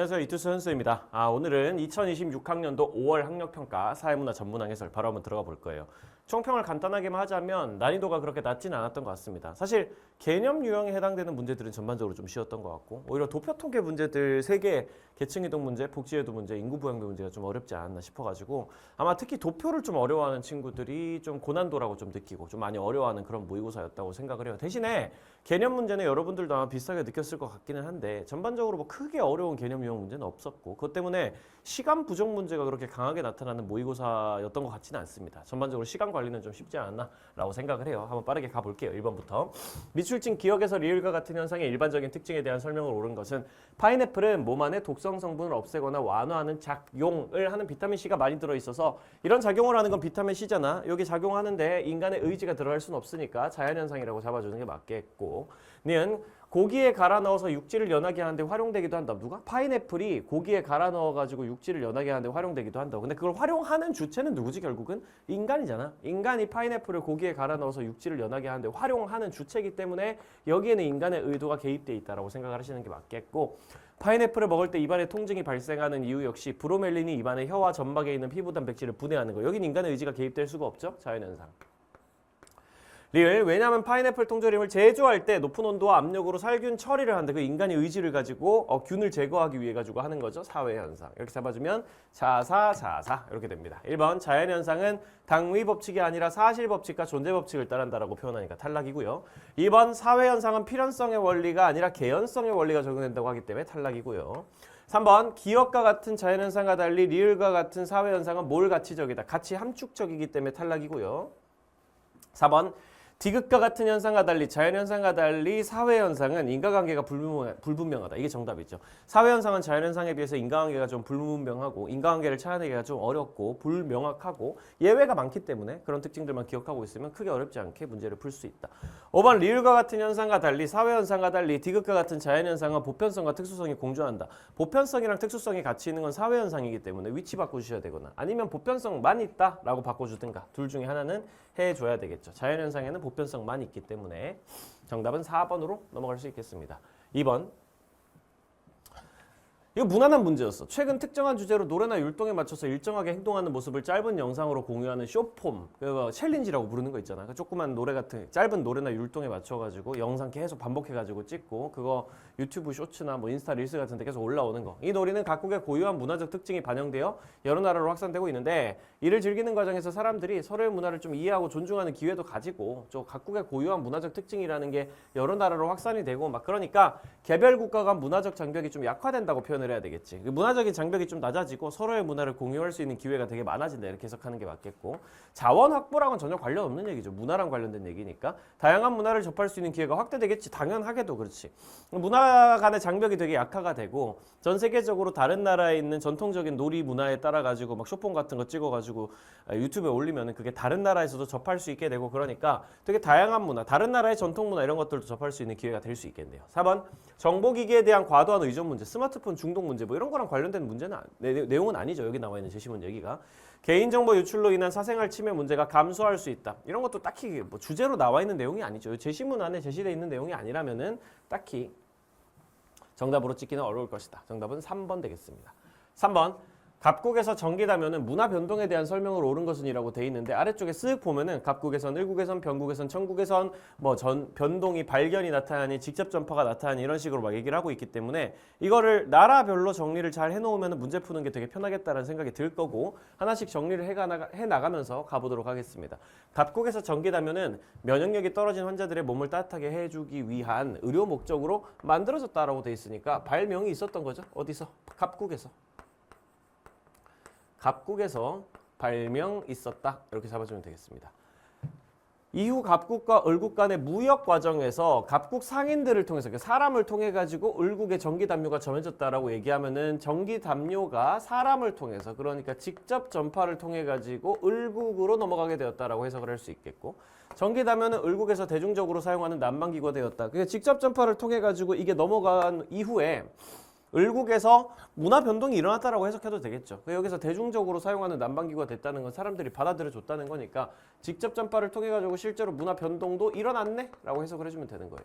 안녕하세요. 이투스 선수입니다. 오늘은 2026학년도 5월 학력평가 사회문화 전문항 해설 바로 한번 들어가 볼 거예요. 총평을 간단하게만 하자면 난이도가 그렇게 낮지는 않았던 것 같습니다. 사실 개념 유형에 해당되는 문제들은 전반적으로 좀 쉬웠던 것 같고 오히려 도표 통계 문제들 3개 계층이동 문제, 복지제도 문제, 인구부양도 문제가 좀 어렵지 않았나 싶어가지고 아마 특히 도표를 좀 어려워하는 친구들이 좀 고난도라고 좀 느끼고 좀 많이 어려워하는 그런 모의고사였다고 생각을 해요. 대신에 개념 문제는 여러분들도 아마 비슷하게 느꼈을 것 같기는 한데 전반적으로 뭐 크게 어려운 개념 유형 문제는 없었고 그것 때문에 시간 부족 문제가 그렇게 강하게 나타나는 모의고사였던 것 같지는 않습니다. 전반적으로 시간 관리는 좀 쉽지 않았나라고 생각을 해요. 한번 빠르게 가볼게요. 1번부터. 미출진 기억에서 리을과 같은 현상의 일반적인 특징에 대한 설명을 옳은 것은 파인애플은 몸 안에 독성 성분을 없애거나 완화하는 작용을 하는 비타민C가 많이 들어있어서 이런 작용을 하는 건 비타민C잖아. 여기 작용하는데 인간의 의지가 들어갈 수는 없으니까 자연현상이라고 잡아주는 게 맞겠고 니은 고기에 갈아 넣어서 육질을 연하게 하는데 활용되기도 한다. 누가? 파인애플이 고기에 갈아 넣어가지고 육질을 연하게 하는데 활용되기도 한다. 근데 그걸 활용하는 주체는 누구지 결국은? 인간이잖아. 인간이 파인애플을 고기에 갈아 넣어서 육질을 연하게 하는데 활용하는 주체이기 때문에 여기에는 인간의 의도가 개입돼 있다라고 생각을 하시는 게 맞겠고 파인애플을 먹을 때 입안에 통증이 발생하는 이유 역시 브로멜린이 입안의 혀와 점막에 있는 피부 단백질을 분해하는 거. 여긴 인간의 의지가 개입될 수가 없죠. 자연현상. 리을, 왜냐하면 파인애플 통조림을 제조할 때 높은 온도와 압력으로 살균 처리를 하는데 그 인간의 의지를 가지고 균을 제거하기 위해 가지고 하는 거죠. 사회현상. 이렇게 잡아주면 자사 이렇게 됩니다. 1번 자연현상은 당위 법칙이 아니라 사실 법칙과 존재 법칙을 따른다라고 표현하니까 탈락이고요. 2번 사회현상은 필연성의 원리가 아니라 개연성의 원리가 적용된다고 하기 때문에 탈락이고요. 3번 기억과 같은 자연현상과 달리 리을과 같은 사회현상은 뭘 가치적이다. 가치 함축적이기 때문에 탈락이고요. 4번 디귿과 같은 현상과 달리 자연현상과 달리 사회현상은 인과관계가 불분명하다. 이게 정답이죠. 사회현상은 자연현상에 비해서 인과관계가 좀 불분명하고 인과관계를 찾아내기가 좀 어렵고 불명확하고 예외가 많기 때문에 그런 특징들만 기억하고 있으면 크게 어렵지 않게 문제를 풀 수 있다. 5번 리을과 같은 현상과 달리 사회현상과 달리 디귿과 같은 자연현상은 보편성과 특수성이 공존한다. 보편성이랑 특수성이 같이 있는 건 사회현상이기 때문에 위치 바꿔주셔야 되거나 아니면 보편성만 있다라고 바꿔주든가 둘 중에 하나는 해줘야 되겠죠. 자연현상에는 보편성만 있기 때문에 정답은 4번으로 넘어갈 수 있겠습니다. 2번 이거 무난한 문제였어. 최근 특정한 주제로 노래나 율동에 맞춰서 일정하게 행동하는 모습을 짧은 영상으로 공유하는 쇼폼, 그거 챌린지라고 부르는 거 있잖아. 그 조그만 노래 같은 짧은 노래나 율동에 맞춰가지고 영상 계속 반복해가지고 찍고 그거 유튜브 쇼츠나 뭐 인스타 릴스 같은 데 계속 올라오는 거. 이 놀이는 각국의 고유한 문화적 특징이 반영되어 여러 나라로 확산되고 있는데 이를 즐기는 과정에서 사람들이 서로의 문화를 좀 이해하고 존중하는 기회도 가지고 저 각국의 고유한 문화적 특징이라는 게 여러 나라로 확산이 되고 막 그러니까 개별 국가 간 문화적 장벽이 좀 약화된다고 표현을 해야 되겠지. 문화적인 장벽이 좀 낮아지고 서로의 문화를 공유할 수 있는 기회가 되게 많아진다. 이렇게 해석하는 게 맞겠고 자원 확보랑은 전혀 관련 없는 얘기죠. 문화랑 관련된 얘기니까 다양한 문화를 접할 수 있는 기회가 확대되겠지. 당연하게도 그렇지. 문화 간의 장벽이 되게 약화가 되고 전 세계적으로 다른 나라에 있는 전통적인 놀이 문화에 따라 가지고 막 쇼폼 같은 거 찍어 가지고 유튜브에 올리면은 그게 다른 나라에서도 접할 수 있게 되고 그러니까 되게 다양한 문화, 다른 나라의 전통 문화 이런 것들도 접할 수 있는 기회가 될 수 있겠네요. 4번 정보기기에 대한 과도한 의존 문제, 스마트폰 중독 문제 뭐 이런 거랑 관련된 문제는 내용은 아니죠. 여기 나와 있는 제시문 얘기가. 개인정보 유출로 인한 사생활 침해 문제가 감소할 수 있다. 이런 것도 딱히 뭐 주제로 나와 있는 내용이 아니죠. 제시문 안에 제시되어 있는 내용이 아니라면은 딱히 정답으로 찍기는 어려울 것이다. 정답은 3번 되겠습니다. 3번 갑국에서 전기다면은 문화 변동에 대한 설명을 옳은 것은이라고 돼 있는데 아래쪽에 쓱 보면은 갑국에선, 을국에선, 변국에선, 천국에선 뭐 변동이 발견이 나타나니 직접 전파가 나타나니 이런 식으로 막 얘기를 하고 있기 때문에 이거를 나라별로 정리를 잘 해놓으면 문제 푸는 게 되게 편하겠다는 생각이 들 거고 하나씩 정리를 해 나가면서 가보도록 하겠습니다. 갑국에서 전기다면은 면역력이 떨어진 환자들의 몸을 따뜻하게 해주기 위한 의료 목적으로 만들어졌다라고 돼 있으니까 발명이 있었던 거죠. 어디서? 갑국에서. 갑국에서 발명 있었다. 이렇게 잡아주면 되겠습니다. 이후 갑국과 을국 간의 무역 과정에서 갑국 상인들을 통해서 사람을 통해 가지고 을국의 전기담요가 전해졌다라고 얘기하면은 전기담요가 사람을 통해서 그러니까 직접 전파를 통해 가지고 을국으로 넘어가게 되었다라고 해석을 할 수 있겠고 전기담요는 을국에서 대중적으로 사용하는 난방기구가 되었다. 그러니까 직접 전파를 통해 가지고 이게 넘어간 이후에 을국에서 문화 변동이 일어났다라고 해석해도 되겠죠. 여기서 대중적으로 사용하는 난방기구가 됐다는 건 사람들이 받아들여줬다는 거니까 직접 전파를 통해 가지고 실제로 문화 변동도 일어났네? 라고 해석을 해주면 되는 거예요.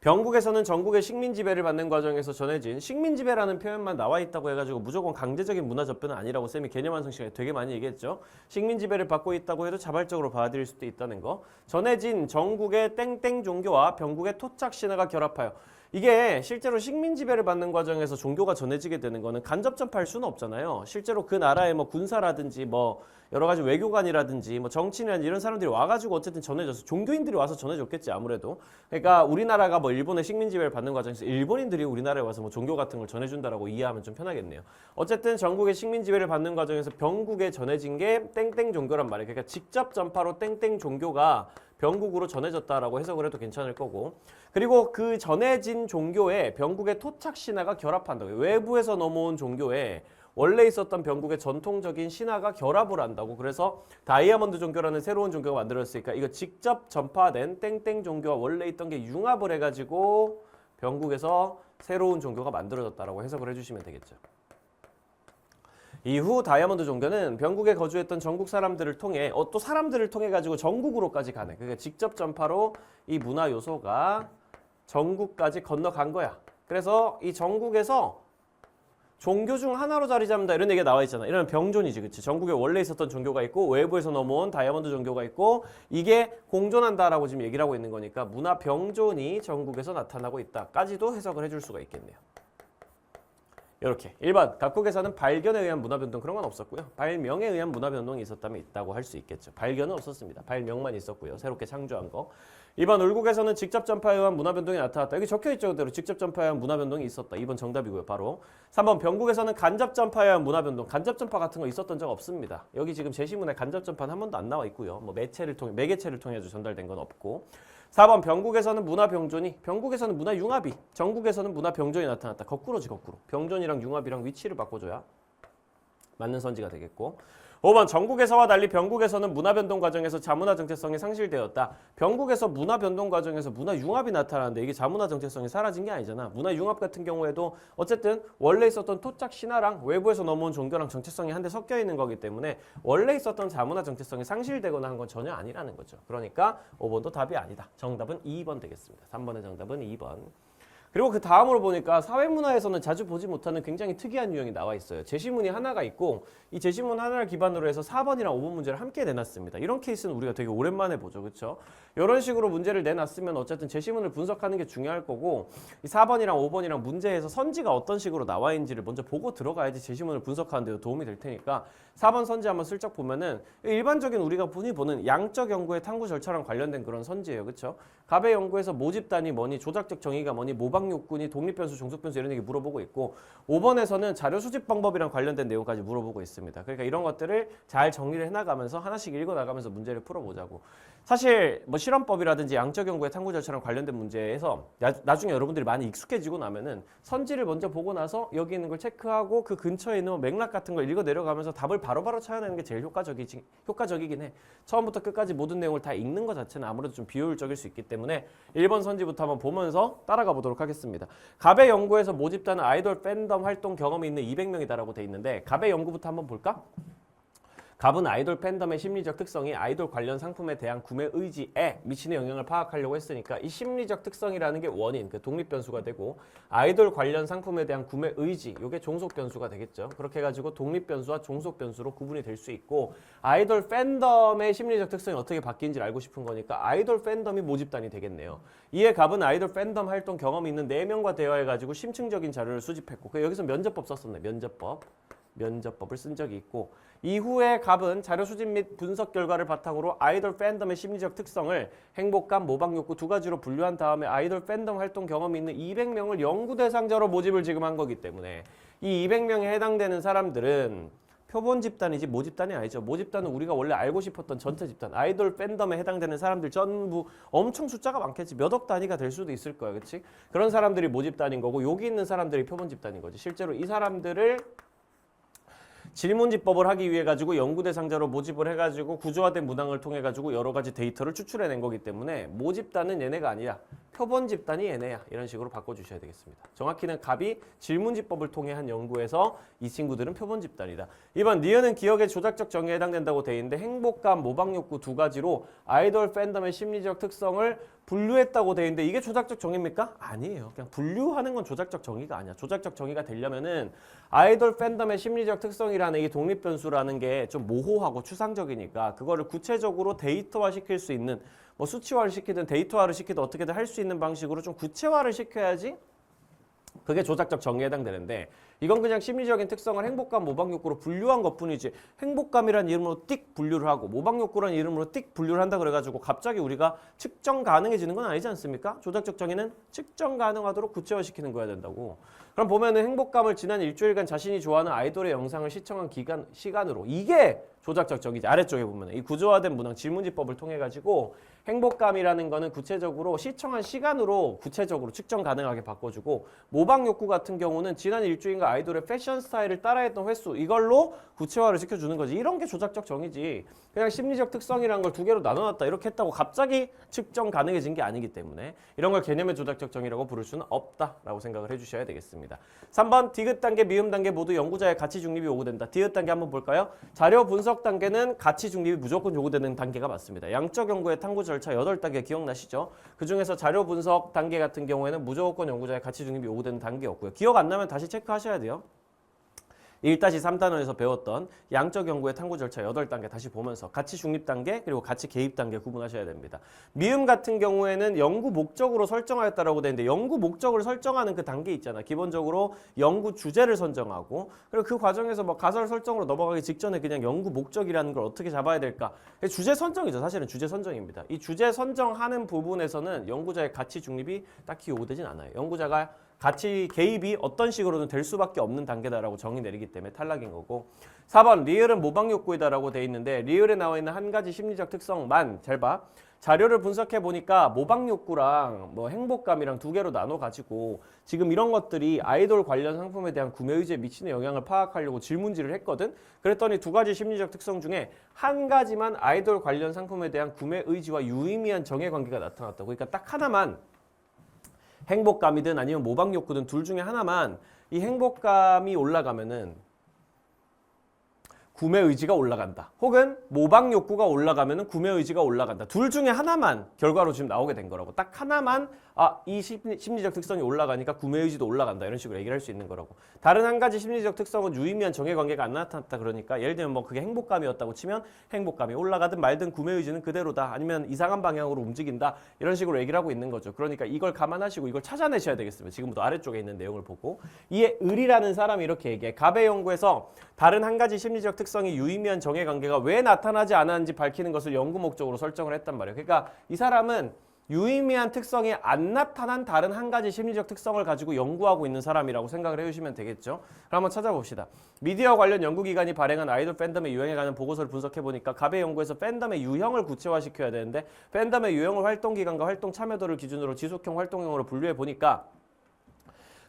병국에서는 전국의 식민 지배를 받는 과정에서 전해진 식민 지배라는 표현만 나와 있다고 해가지고 무조건 강제적인 문화 접근은 아니라고 쌤이 개념 완성 시간에 되게 많이 얘기했죠. 식민 지배를 받고 있다고 해도 자발적으로 받아들일 수도 있다는 거. 전해진 전국의 땡땡 종교와 병국의 토착 신화가 결합하여 이게 실제로 식민 지배를 받는 과정에서 종교가 전해지게 되는 거는 간접 전파할 수는 없잖아요. 실제로 그 나라의 뭐 군사라든지 뭐 여러 가지 외교관이라든지 뭐 정치인이라든지 이런 사람들이 와가지고 어쨌든 전해져서 종교인들이 와서 전해줬겠지 아무래도. 그러니까 우리나라가 뭐 일본의 식민 지배를 받는 과정에서 일본인들이 우리나라에 와서 뭐 종교 같은 걸 전해준다라고 이해하면 좀 편하겠네요. 어쨌든 전국의 식민 지배를 받는 과정에서 병국에 전해진 게 땡땡 종교란 말이에요. 그러니까 직접 전파로 땡땡 종교가 병국으로 전해졌다라고 해석을 해도 괜찮을 거고, 그리고 그 전해진 종교에 병국의 토착 신화가 결합한다고요. 외부에서 넘어온 종교에 원래 있었던 병국의 전통적인 신화가 결합을 한다고. 그래서 다이아몬드 종교라는 새로운 종교가 만들어졌으니까 이거 직접 전파된 땡땡 종교와 원래 있던 게 융합을 해가지고 병국에서 새로운 종교가 만들어졌다라고 해석을 해주시면 되겠죠. 이후 다이아몬드 종교는 병국에 거주했던 전국 사람들을 통해 또 사람들을 통해 가지고 전국으로까지 가네. 그러니까 직접 전파로 이 문화 요소가 전국까지 건너간 거야. 그래서 이 전국에서 종교 중 하나로 자리 잡는다 이런 얘기가 나와 있잖아. 이러면 병존이지, 그치? 전국에 원래 있었던 종교가 있고 외부에서 넘어온 다이아몬드 종교가 있고 이게 공존한다라고 지금 얘기를 하고 있는 거니까 문화 병존이 전국에서 나타나고 있다까지도 해석을 해줄 수가 있겠네요. 이렇게 1번 각국에서는 발견에 의한 문화 변동 그런 건 없었고요. 발명에 의한 문화 변동이 있었다면 있다고 할 수 있겠죠. 발견은 없었습니다. 발명만 있었고요. 새롭게 창조한 거. 2번 울국에서는 직접 전파에 의한 문화 변동이 나타났다. 여기 적혀있죠. 그대로 직접 전파에 의한 문화 변동이 있었다. 2번 정답이고요. 바로 3번 병국에서는 간접 전파에 의한 문화 변동. 간접 전파 같은 거 있었던 적 없습니다. 여기 지금 제시문에 간접 전파는 한 번도 안 나와 있고요. 뭐 매개체를 통해 전달된 건 없고. 4번 병국에서는 문화 병존이, 병국에서는 문화 융합이, 전국에서는 문화 병존이 나타났다. 거꾸로지 거꾸로. 병존이랑 융합이랑 위치를 바꿔줘야 맞는 선지가 되겠고. 5번 전국에서와 달리 병국에서는 문화 변동 과정에서 자문화 정체성이 상실되었다. 병국에서 문화 변동 과정에서 문화 융합이 나타나는데 이게 자문화 정체성이 사라진 게 아니잖아. 문화 융합 같은 경우에도 어쨌든 원래 있었던 토착 신화랑 외부에서 넘어온 종교랑 정체성이 한데 섞여 있는 거기 때문에 원래 있었던 자문화 정체성이 상실되거나 한 건 전혀 아니라는 거죠. 그러니까 5번도 답이 아니다. 정답은 2번 되겠습니다. 3번의 정답은 2번. 그리고 그 다음으로 보니까 사회문화에서는 자주 보지 못하는 굉장히 특이한 유형이 나와 있어요. 제시문이 하나가 있고 이 제시문 하나를 기반으로 해서 4번이랑 5번 문제를 함께 내놨습니다. 이런 케이스는 우리가 되게 오랜만에 보죠. 그렇죠? 이런 식으로 문제를 내놨으면 어쨌든 제시문을 분석하는 게 중요할 거고 이 4번이랑 5번이랑 문제에서 선지가 어떤 식으로 나와 있는지를 먼저 보고 들어가야지 제시문을 분석하는 데도 도움이 될 테니까 4번 선지 한번 슬쩍 보면은 일반적인 우리가 흔히 보는 양적 연구의 탐구 절차랑 관련된 그런 선지예요. 그렇죠? 갑의 연구에서 모집단이 뭐니, 조작적 정의가 뭐니, 모방 요건이, 독립변수, 종속변수 이런 얘기 물어보고 있고 5번에서는 자료 수집 방법이랑 관련된 내용까지 물어보고 있습니다. 그러니까 이런 것들을 잘 정리를 해나가면서 하나씩 읽어나가면서 문제를 풀어보자고. 사실 뭐 실험법이라든지 양적 연구의 탐구 절차랑 관련된 문제에서 나중에 여러분들이 많이 익숙해지고 나면은 선지를 먼저 보고 나서 여기 있는 걸 체크하고 그 근처에 있는 맥락 같은 걸 읽어 내려가면서 답을 바로바로 찾아내는 게 제일 효과적이긴 해. 처음부터 끝까지 모든 내용을 다 읽는 것 자체는 아무래도 좀 비효율적일 수 있기 때문에 1번 선지부터 한번 보면서 따라가 보도록 하겠습니다. 갑의 연구에서 모집단은 아이돌 팬덤 활동 경험이 있는 200명이다라고 돼 있는데 갑의 연구부터 한번 볼까? 갑은 아이돌 팬덤의 심리적 특성이 아이돌 관련 상품에 대한 구매 의지에 미치는 영향을 파악하려고 했으니까 이 심리적 특성이라는 게 원인, 그 독립 변수가 되고 아이돌 관련 상품에 대한 구매 의지, 이게 종속 변수가 되겠죠. 그렇게 해가지고 독립 변수와 종속 변수로 구분이 될 수 있고 아이돌 팬덤의 심리적 특성이 어떻게 바뀌는지를 알고 싶은 거니까 아이돌 팬덤이 모집단이 되겠네요. 이에 갑은 아이돌 팬덤 활동 경험이 있는 4명과 대화해가지고 심층적인 자료를 수집했고 여기서 면접법 썼었네. 면접법을 쓴 적이 있고 이후에 갑은 자료 수집 및 분석 결과를 바탕으로 아이돌 팬덤의 심리적 특성을 행복감, 모방 욕구 두 가지로 분류한 다음에 아이돌 팬덤 활동 경험이 있는 200명을 연구 대상자로 모집을 지금 한 거기 때문에 이 200명에 해당되는 사람들은 표본 집단이지 모집단이 아니죠. 모집단은 우리가 원래 알고 싶었던 전체 집단, 아이돌 팬덤에 해당되는 사람들 전부 엄청 숫자가 많겠지. 몇 억 단위가 될 수도 있을 거야. 그렇지? 그런 사람들이 모집단인 거고 여기 있는 사람들이 표본 집단인 거지. 실제로 이 사람들을 질문지법을 하기 위해 가지고 연구 대상자로 모집을 해가지고 구조화된 문항을 통해 가지고 여러 가지 데이터를 추출해낸 거기 때문에 모집단은 얘네가 아니라 표본 집단이 얘네야. 이런 식으로 바꿔주셔야 되겠습니다. 정확히는 갑이 질문지법을 통해 한 연구에서 이 친구들은 표본 집단이다. 2번 니은은 기억의 조작적 정의에 해당된다고 돼 있는데 행복감, 모방욕구 두 가지로 아이돌 팬덤의 심리적 특성을 분류했다고 돼 있는데 이게 조작적 정의입니까? 아니에요. 그냥 분류하는 건 조작적 정의가 아니야. 조작적 정의가 되려면은 아이돌 팬덤의 심리적 특성이라는 이 독립변수라는 게 좀 모호하고 추상적이니까 그거를 구체적으로 데이터화 시킬 수 있는 뭐 수치화를 시키든 데이터화를 시키든 어떻게든 할 수 있는 방식으로 좀 구체화를 시켜야지 그게 조작적 정의에 해당되는데 이건 그냥 심리적인 특성을 행복감, 모방욕구로 분류한 것뿐이지 행복감이란 이름으로 띡 분류를 하고 모방욕구란 이름으로 띡 분류를 한다 그래가지고 갑자기 우리가 측정 가능해지는 건 아니지 않습니까? 조작적 정의는 측정 가능하도록 구체화시키는 거야 된다고. 그럼 보면은 행복감을 지난 일주일간 자신이 좋아하는 아이돌의 영상을 시청한 시간으로 이게 조작적 정의지. 아래쪽에 보면 이 구조화된 문항 질문지법을 통해 가지고 행복감이라는 거는 구체적으로 시청한 시간으로 구체적으로 측정 가능하게 바꿔주고 모방욕구 같은 경우는 지난 일주일간 아이돌의 패션 스타일을 따라했던 횟수 이걸로 구체화를 시켜주는 거지. 이런 게 조작적 정의지. 그냥 심리적 특성이라는 걸 두 개로 나눠놨다 이렇게 했다고 갑자기 측정 가능해진 게 아니기 때문에 이런 걸 개념의 조작적 정의라고 부를 수는 없다라고 생각을 해주셔야 되겠습니다. 3번 디귿 단계, 미음 단계 모두 연구자의 가치 중립이 요구된다. 디귿 단계 한번 볼까요? 자료 분석 단계는 가치 중립이 무조건 요구되는 단계가 맞습니다. 양적 연구의 탐구 절차 8단계 기억나시죠? 그중에서 자료 분석 단계 같은 경우에는 무조건 연구자의 가치 중립이 요구되는 단계였고요. 기억 안 나면 다시 체크하셔야 돼요. 1-3단원에서 배웠던 양적 연구의 탐구 절차 8단계 다시 보면서 가치 중립 단계 그리고 가치 개입 단계 구분하셔야 됩니다. 미음 같은 경우에는 연구 목적으로 설정하였다라고 되어 있는데 연구 목적을 설정하는 그 단계 있잖아. 기본적으로 연구 주제를 선정하고 그리고 그 과정에서 뭐 가설 설정으로 넘어가기 직전에 그냥 연구 목적이라는 걸 어떻게 잡아야 될까? 주제 선정이죠. 사실은 주제 선정입니다. 이 주제 선정하는 부분에서는 연구자의 가치 중립이 딱히 요구되진 않아요. 연구자가 가치 개입이 어떤 식으로든 될 수밖에 없는 단계다라고 정의 내리기 때문에 탈락인 거고 4번 리을은 모방욕구이다라고 돼 있는데 리을에 나와 있는 한 가지 심리적 특성만 잘 봐. 자료를 분석해 보니까 모방욕구랑 뭐 행복감이랑 두 개로 나눠 가지고 지금 이런 것들이 아이돌 관련 상품에 대한 구매 의지에 미치는 영향을 파악하려고 질문지를 했거든. 그랬더니 두 가지 심리적 특성 중에 한 가지만 아이돌 관련 상품에 대한 구매 의지와 유의미한 정의 관계가 나타났다고. 그러니까 딱 하나만 행복감이든 아니면 모방욕구든 둘 중에 하나만 이 행복감이 올라가면은 구매 의지가 올라간다. 혹은 모방 욕구가 올라가면 구매 의지가 올라간다. 둘 중에 하나만 결과로 지금 나오게 된 거라고. 딱 하나만 이 심리적 특성이 올라가니까 구매 의지도 올라간다. 이런 식으로 얘기를 할 수 있는 거라고. 다른 한 가지 심리적 특성은 유의미한 정해관계가 안 나타났다. 그러니까 예를 들면 뭐 그게 행복감이었다고 치면 행복감이 올라가든 말든 구매 의지는 그대로다. 아니면 이상한 방향으로 움직인다. 이런 식으로 얘기를 하고 있는 거죠. 그러니까 이걸 감안하시고 이걸 찾아내셔야 되겠습니다. 지금부터 아래쪽에 있는 내용을 보고. 이에 을이라는 사람이 이렇게 얘기해. 갑의 연구에서 다른 한 가지 심리적 특성이 유의미한 정해관계가 왜 나타나지 않았는지 밝히는 것을 연구 목적으로 설정을 했단 말이에요. 그러니까 이 사람은 유의미한 특성이 안 나타난 다른 한 가지 심리적 특성을 가지고 연구하고 있는 사람이라고 생각을 해주시면 되겠죠. 그럼 한번 찾아봅시다. 미디어 관련 연구기관이 발행한 아이돌 팬덤의 유형에 관한 보고서를 분석해보니까 갑의 연구에서 팬덤의 유형을 구체화시켜야 되는데 팬덤의 유형을 활동기간과 활동 참여도를 기준으로 지속형, 활동형으로 분류해보니까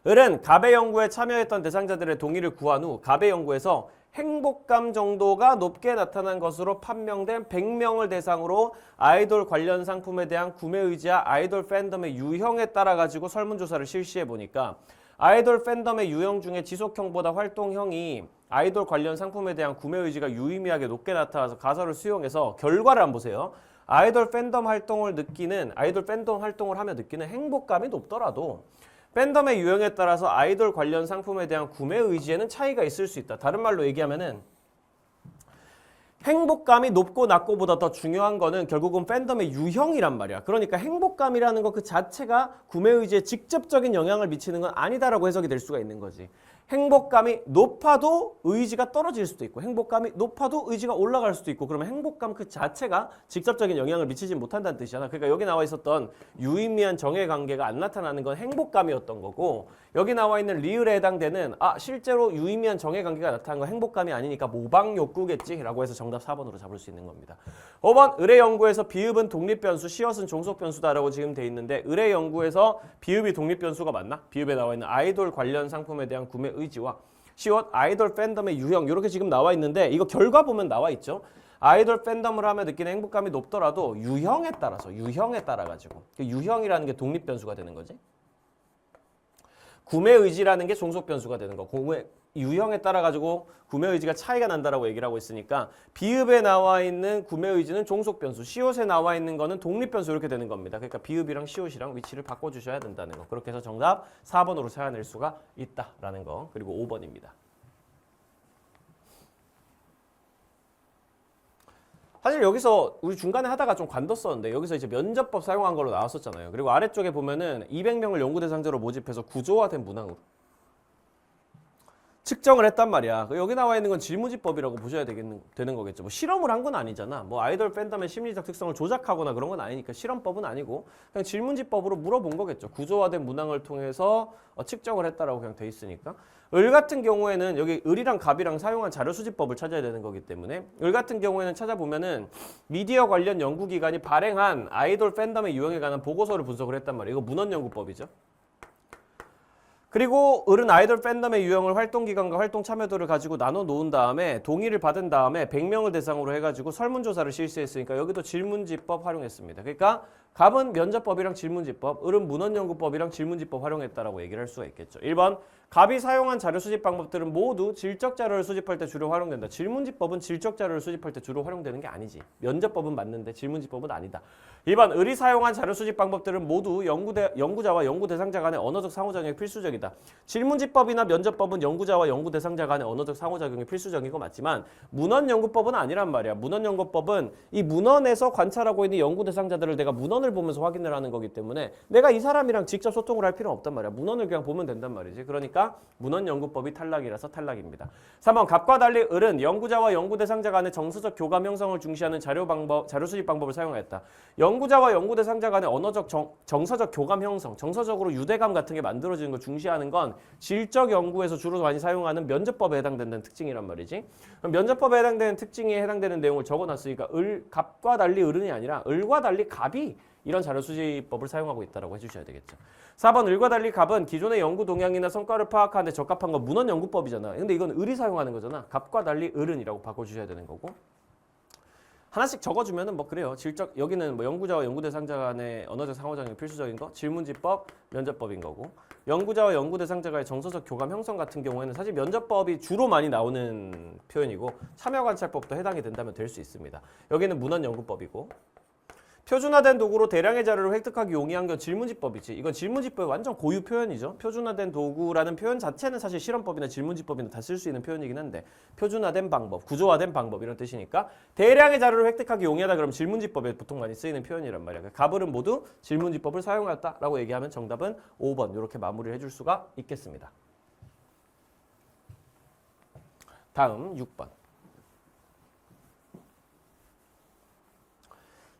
을은 갑의 연구에 참여했던 대상자들의 동의를 구한 후 갑의 연구에서 행복감 정도가 높게 나타난 것으로 판명된 100명을 대상으로 아이돌 관련 상품에 대한 구매 의지와 아이돌 팬덤의 유형에 따라 가지고 설문조사를 실시해 보니까 아이돌 팬덤의 유형 중에 지속형보다 활동형이 아이돌 관련 상품에 대한 구매 의지가 유의미하게 높게 나타나서 가설을 수용해서 결과를 한번 보세요. 아이돌 팬덤 활동을 하며 느끼는 행복감이 높더라도 팬덤의 유형에 따라서 아이돌 관련 상품에 대한 구매 의지에는 차이가 있을 수 있다. 다른 말로 얘기하면은 행복감이 높고 낮고보다 더 중요한 거는 결국은 팬덤의 유형이란 말이야. 그러니까 행복감이라는 거 그 자체가 구매 의지에 직접적인 영향을 미치는 건 아니다라고 해석이 될 수가 있는 거지. 행복감이 높아도 의지가 떨어질 수도 있고 행복감이 높아도 의지가 올라갈 수도 있고 그러면 행복감 그 자체가 직접적인 영향을 미치지 못한다는 뜻이잖아. 그러니까 여기 나와 있었던 유의미한 정해관계가 안 나타나는 건 행복감이었던 거고 여기 나와 있는 리을에 해당되는 실제로 유의미한 정해관계가 나타난 건 행복감이 아니니까 모방욕구겠지 라고 해서 정답 4번으로 잡을 수 있는 겁니다. 5번 을의 연구에서 비읍은 독립변수, 시옷은 종속변수다라고 지금 돼 있는데 을의 연구에서 비읍이 독립변수가 맞나? 비읍에 나와 있는 아이돌 관련 상품에 대한 구매 의지와 시옷 아이돌 팬덤의 유형 이렇게 지금 나와 있는데 이거 결과 보면 나와 있죠. 아이돌 팬덤을 하며 느끼는 행복감이 높더라도 유형에 따라 가지고 유형이라는 게 독립 변수가 되는 거지. 구매 의지라는 게 종속 변수가 되는 거. 유형에 따라 가지고 구매 의지가 차이가 난다라고 얘기를 하고 있으니까 비읍에 나와 있는 구매 의지는 종속 변수, 시옷에 나와 있는 거는 독립 변수 이렇게 되는 겁니다. 그러니까 비읍이랑 시옷이랑 위치를 바꿔 주셔야 된다는 거. 그렇게 해서 정답 4번으로 찾아낼 수가 있다라는 거. 그리고 5번입니다. 사실 여기서 우리 중간에 하다가 좀 관뒀었는데 여기서 이제 면접법 사용한 걸로 나왔었잖아요. 그리고 아래쪽에 보면은 200명을 연구 대상자로 모집해서 구조화된 문항으로 측정을 했단 말이야. 여기 나와 있는 건 질문지법이라고 보셔야 되는 거겠죠. 뭐 실험을 한 건 아니잖아. 뭐 아이돌 팬덤의 심리적 특성을 조작하거나 그런 건 아니니까 실험법은 아니고 그냥 질문지법으로 물어본 거겠죠. 구조화된 문항을 통해서 측정을 했다라고 그냥 돼 있으니까. 을 같은 경우에는 여기 을이랑 갑이랑 사용한 자료 수집법을 찾아야 되는 거기 때문에 을 같은 경우에는 찾아보면은 미디어 관련 연구기관이 발행한 아이돌 팬덤의 유형에 관한 보고서를 분석을 했단 말이에요. 이거 문헌연구법이죠. 그리고 을은 아이돌 팬덤의 유형을 활동기간과 활동 참여도를 가지고 나눠 놓은 다음에 동의를 받은 다음에 100명을 대상으로 해가지고 설문조사를 실시했으니까 여기도 질문지법 활용했습니다. 그러니까 갑은 면접법이랑 질문지법, 을은 문헌연구법이랑 질문지법 활용했다라고 얘기를 할 수가 있겠죠. 1번 갑이 사용한 자료 수집 방법들은 모두 질적 자료를 수집할 때 주로 활용된다. 질문지법은 질적 자료를 수집할 때 주로 활용되는 게 아니지. 면접법은 맞는데 질문지법은 아니다. 2번 을이 사용한 자료 수집 방법들은 모두 연구자와 연구 대상자 간의 언어적 상호작용이 필수적이다. 질문지법이나 면접법은 연구자와 연구 대상자 간의 언어적 상호작용이 필수적인 거 맞지만 문헌연구법은 아니란 말이야. 문헌연구법은 이 문헌에서 관찰하고 있는 연구 대상자들을 내가 문헌을 보면서 확인을 하는 거기 때문에 내가 이 사람이랑 직접 소통을 할 필요는 없단 말이야. 문헌을 그냥 보면 된단 말이지. 그러니까 문헌연구법이 탈락이라서 탈락입니다. 3번 갑과 달리 을은 연구자와 연구 대상자 간의 정서적 교감 형성을 중시하는 자료 수집 방법을 사용하였다. 연구자와 연구 대상자 간의 언어적 정서적 교감 형성, 정서적으로 유대감 같은 게 만들어지는 걸 중시하는 건 질적 연구에서 주로 많이 사용하는 면접법에 해당되는 특징이란 말이지. 그럼 면접법에 해당되는 특징에 해당되는 내용을 적어놨으니까 갑과 달리 을은이 아니라 을과 달리 갑이 이런 자료 수집법을 사용하고 있다고 해주셔야 되겠죠. 4번 을과 달리 갑은 기존의 연구 동향이나 성과를 파악하는 데 적합한 건 문헌연구법이잖아. 근데 이건 을이 사용하는 거잖아. 갑과 달리 을은이라고 바꿔주셔야 되는 거고. 하나씩 적어주면은 뭐 그래요. 질적 여기는 뭐 연구자와 연구 대상자 간의 언어적 상호작용이 필수적인 거, 질문지법, 면접법인 거고. 연구자와 연구 대상자 간의 정서적 교감 형성 같은 경우에는 사실 면접법이 주로 많이 나오는 표현이고 참여관찰법도 해당이 된다면 될 수 있습니다. 여기는 문헌연구법이고. 표준화된 도구로 대량의 자료를 획득하기 용이한 건 질문지법이지. 이건 질문지법의 완전 고유 표현이죠. 표준화된 도구라는 표현 자체는 사실 실험법이나 질문지법이나 다 쓸 수 있는 표현이긴 한데 표준화된 방법, 구조화된 방법 이런 뜻이니까 대량의 자료를 획득하기 용이하다 그러면 질문지법에 보통 많이 쓰이는 표현이란 말이야. 갑을은 모두 질문지법을 사용했다라고 얘기하면 정답은 5번 이렇게 마무리를 해줄 수가 있겠습니다. 다음 6번.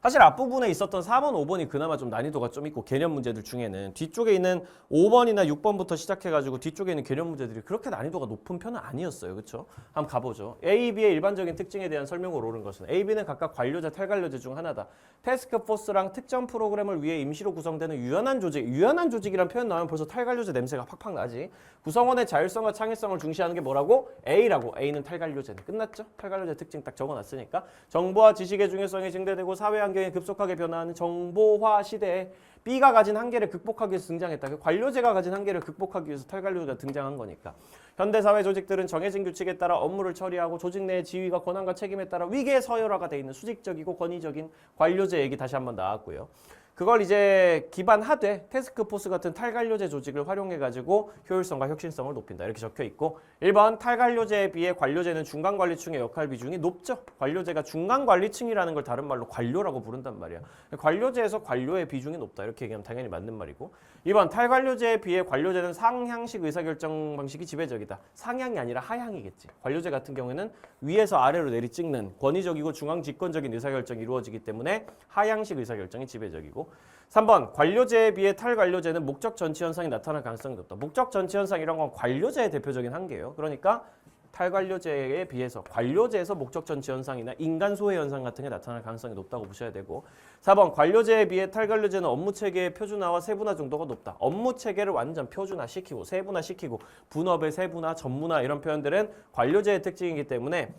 사실 앞부분에 있었던 4번, 5번이 그나마 좀 난이도가 좀 있고 개념 문제들 중에는 뒤쪽에 있는 5번이나 6번부터 시작해가지고 뒤쪽에 있는 개념 문제들이 그렇게 난이도가 높은 편은 아니었어요. 그렇죠? 한번 가보죠. A, B의 일반적인 특징에 대한 설명을 옳은 것은 A, B는 각각 관료제, 탈관료제 중 하나다. 태스크포스랑 특정 프로그램을 위해 임시로 구성되는 유연한 조직. 유연한 조직이란 표현 나오면 벌써 탈관료제 냄새가 팍팍 나지. 구성원의 자율성과 창의성을 중시하는 게 뭐라고? A라고. A는 탈관료제는 끝났죠? 탈관료제 특징 딱 적어놨으니까 정보와 지식의 중요성이 증대되고 사회 환경이 급속하게 변화하는 정보화 시대에 B가 가진 한계를 극복하기 위해서 등장했다. 관료제가 가진 한계를 극복하기 위해서 탈관료제가 등장한 거니까. 현대사회 조직들은 정해진 규칙에 따라 업무를 처리하고 조직 내의 지위와 권한과 책임에 따라 위계 서열화가 돼 있는 수직적이고 권위적인 관료제 얘기 다시 한번 나왔고요. 그걸 이제 기반하되 태스크포스 같은 탈관료제 조직을 활용해가지고 효율성과 혁신성을 높인다. 이렇게 적혀 있고 1번 탈관료제에 비해 관료제는 중간관리층의 역할 비중이 높죠. 관료제가 중간관리층이라는 걸 다른 말로 관료라고 부른단 말이야. 관료제에서 관료의 비중이 높다. 이렇게 얘기하면 당연히 맞는 말이고 2번 탈관료제에 비해 관료제는 상향식 의사결정 방식이 지배적이다. 상향이 아니라 하향이겠지. 관료제 같은 경우에는 위에서 아래로 내리 찍는 권위적이고 중앙 집권적인 의사결정이 이루어지기 때문에 하향식 의사결정이 지배적이고 3번 관료제에 비해 탈관료제는 목적 전치 현상이 나타날 가능성이 높다. 목적 전치 현상 이런 건 관료제의 대표적인 한계예요. 그러니까 탈관료제에 비해서 관료제에서 목적 전치 현상이나 인간 소외 현상 같은 게 나타날 가능성이 높다고 보셔야 되고 4번 관료제에 비해 탈관료제는 업무 체계의 표준화와 세분화 정도가 높다. 업무 체계를 완전 표준화시키고 세분화시키고 분업의 세분화, 전문화 이런 표현들은 관료제의 특징이기 때문에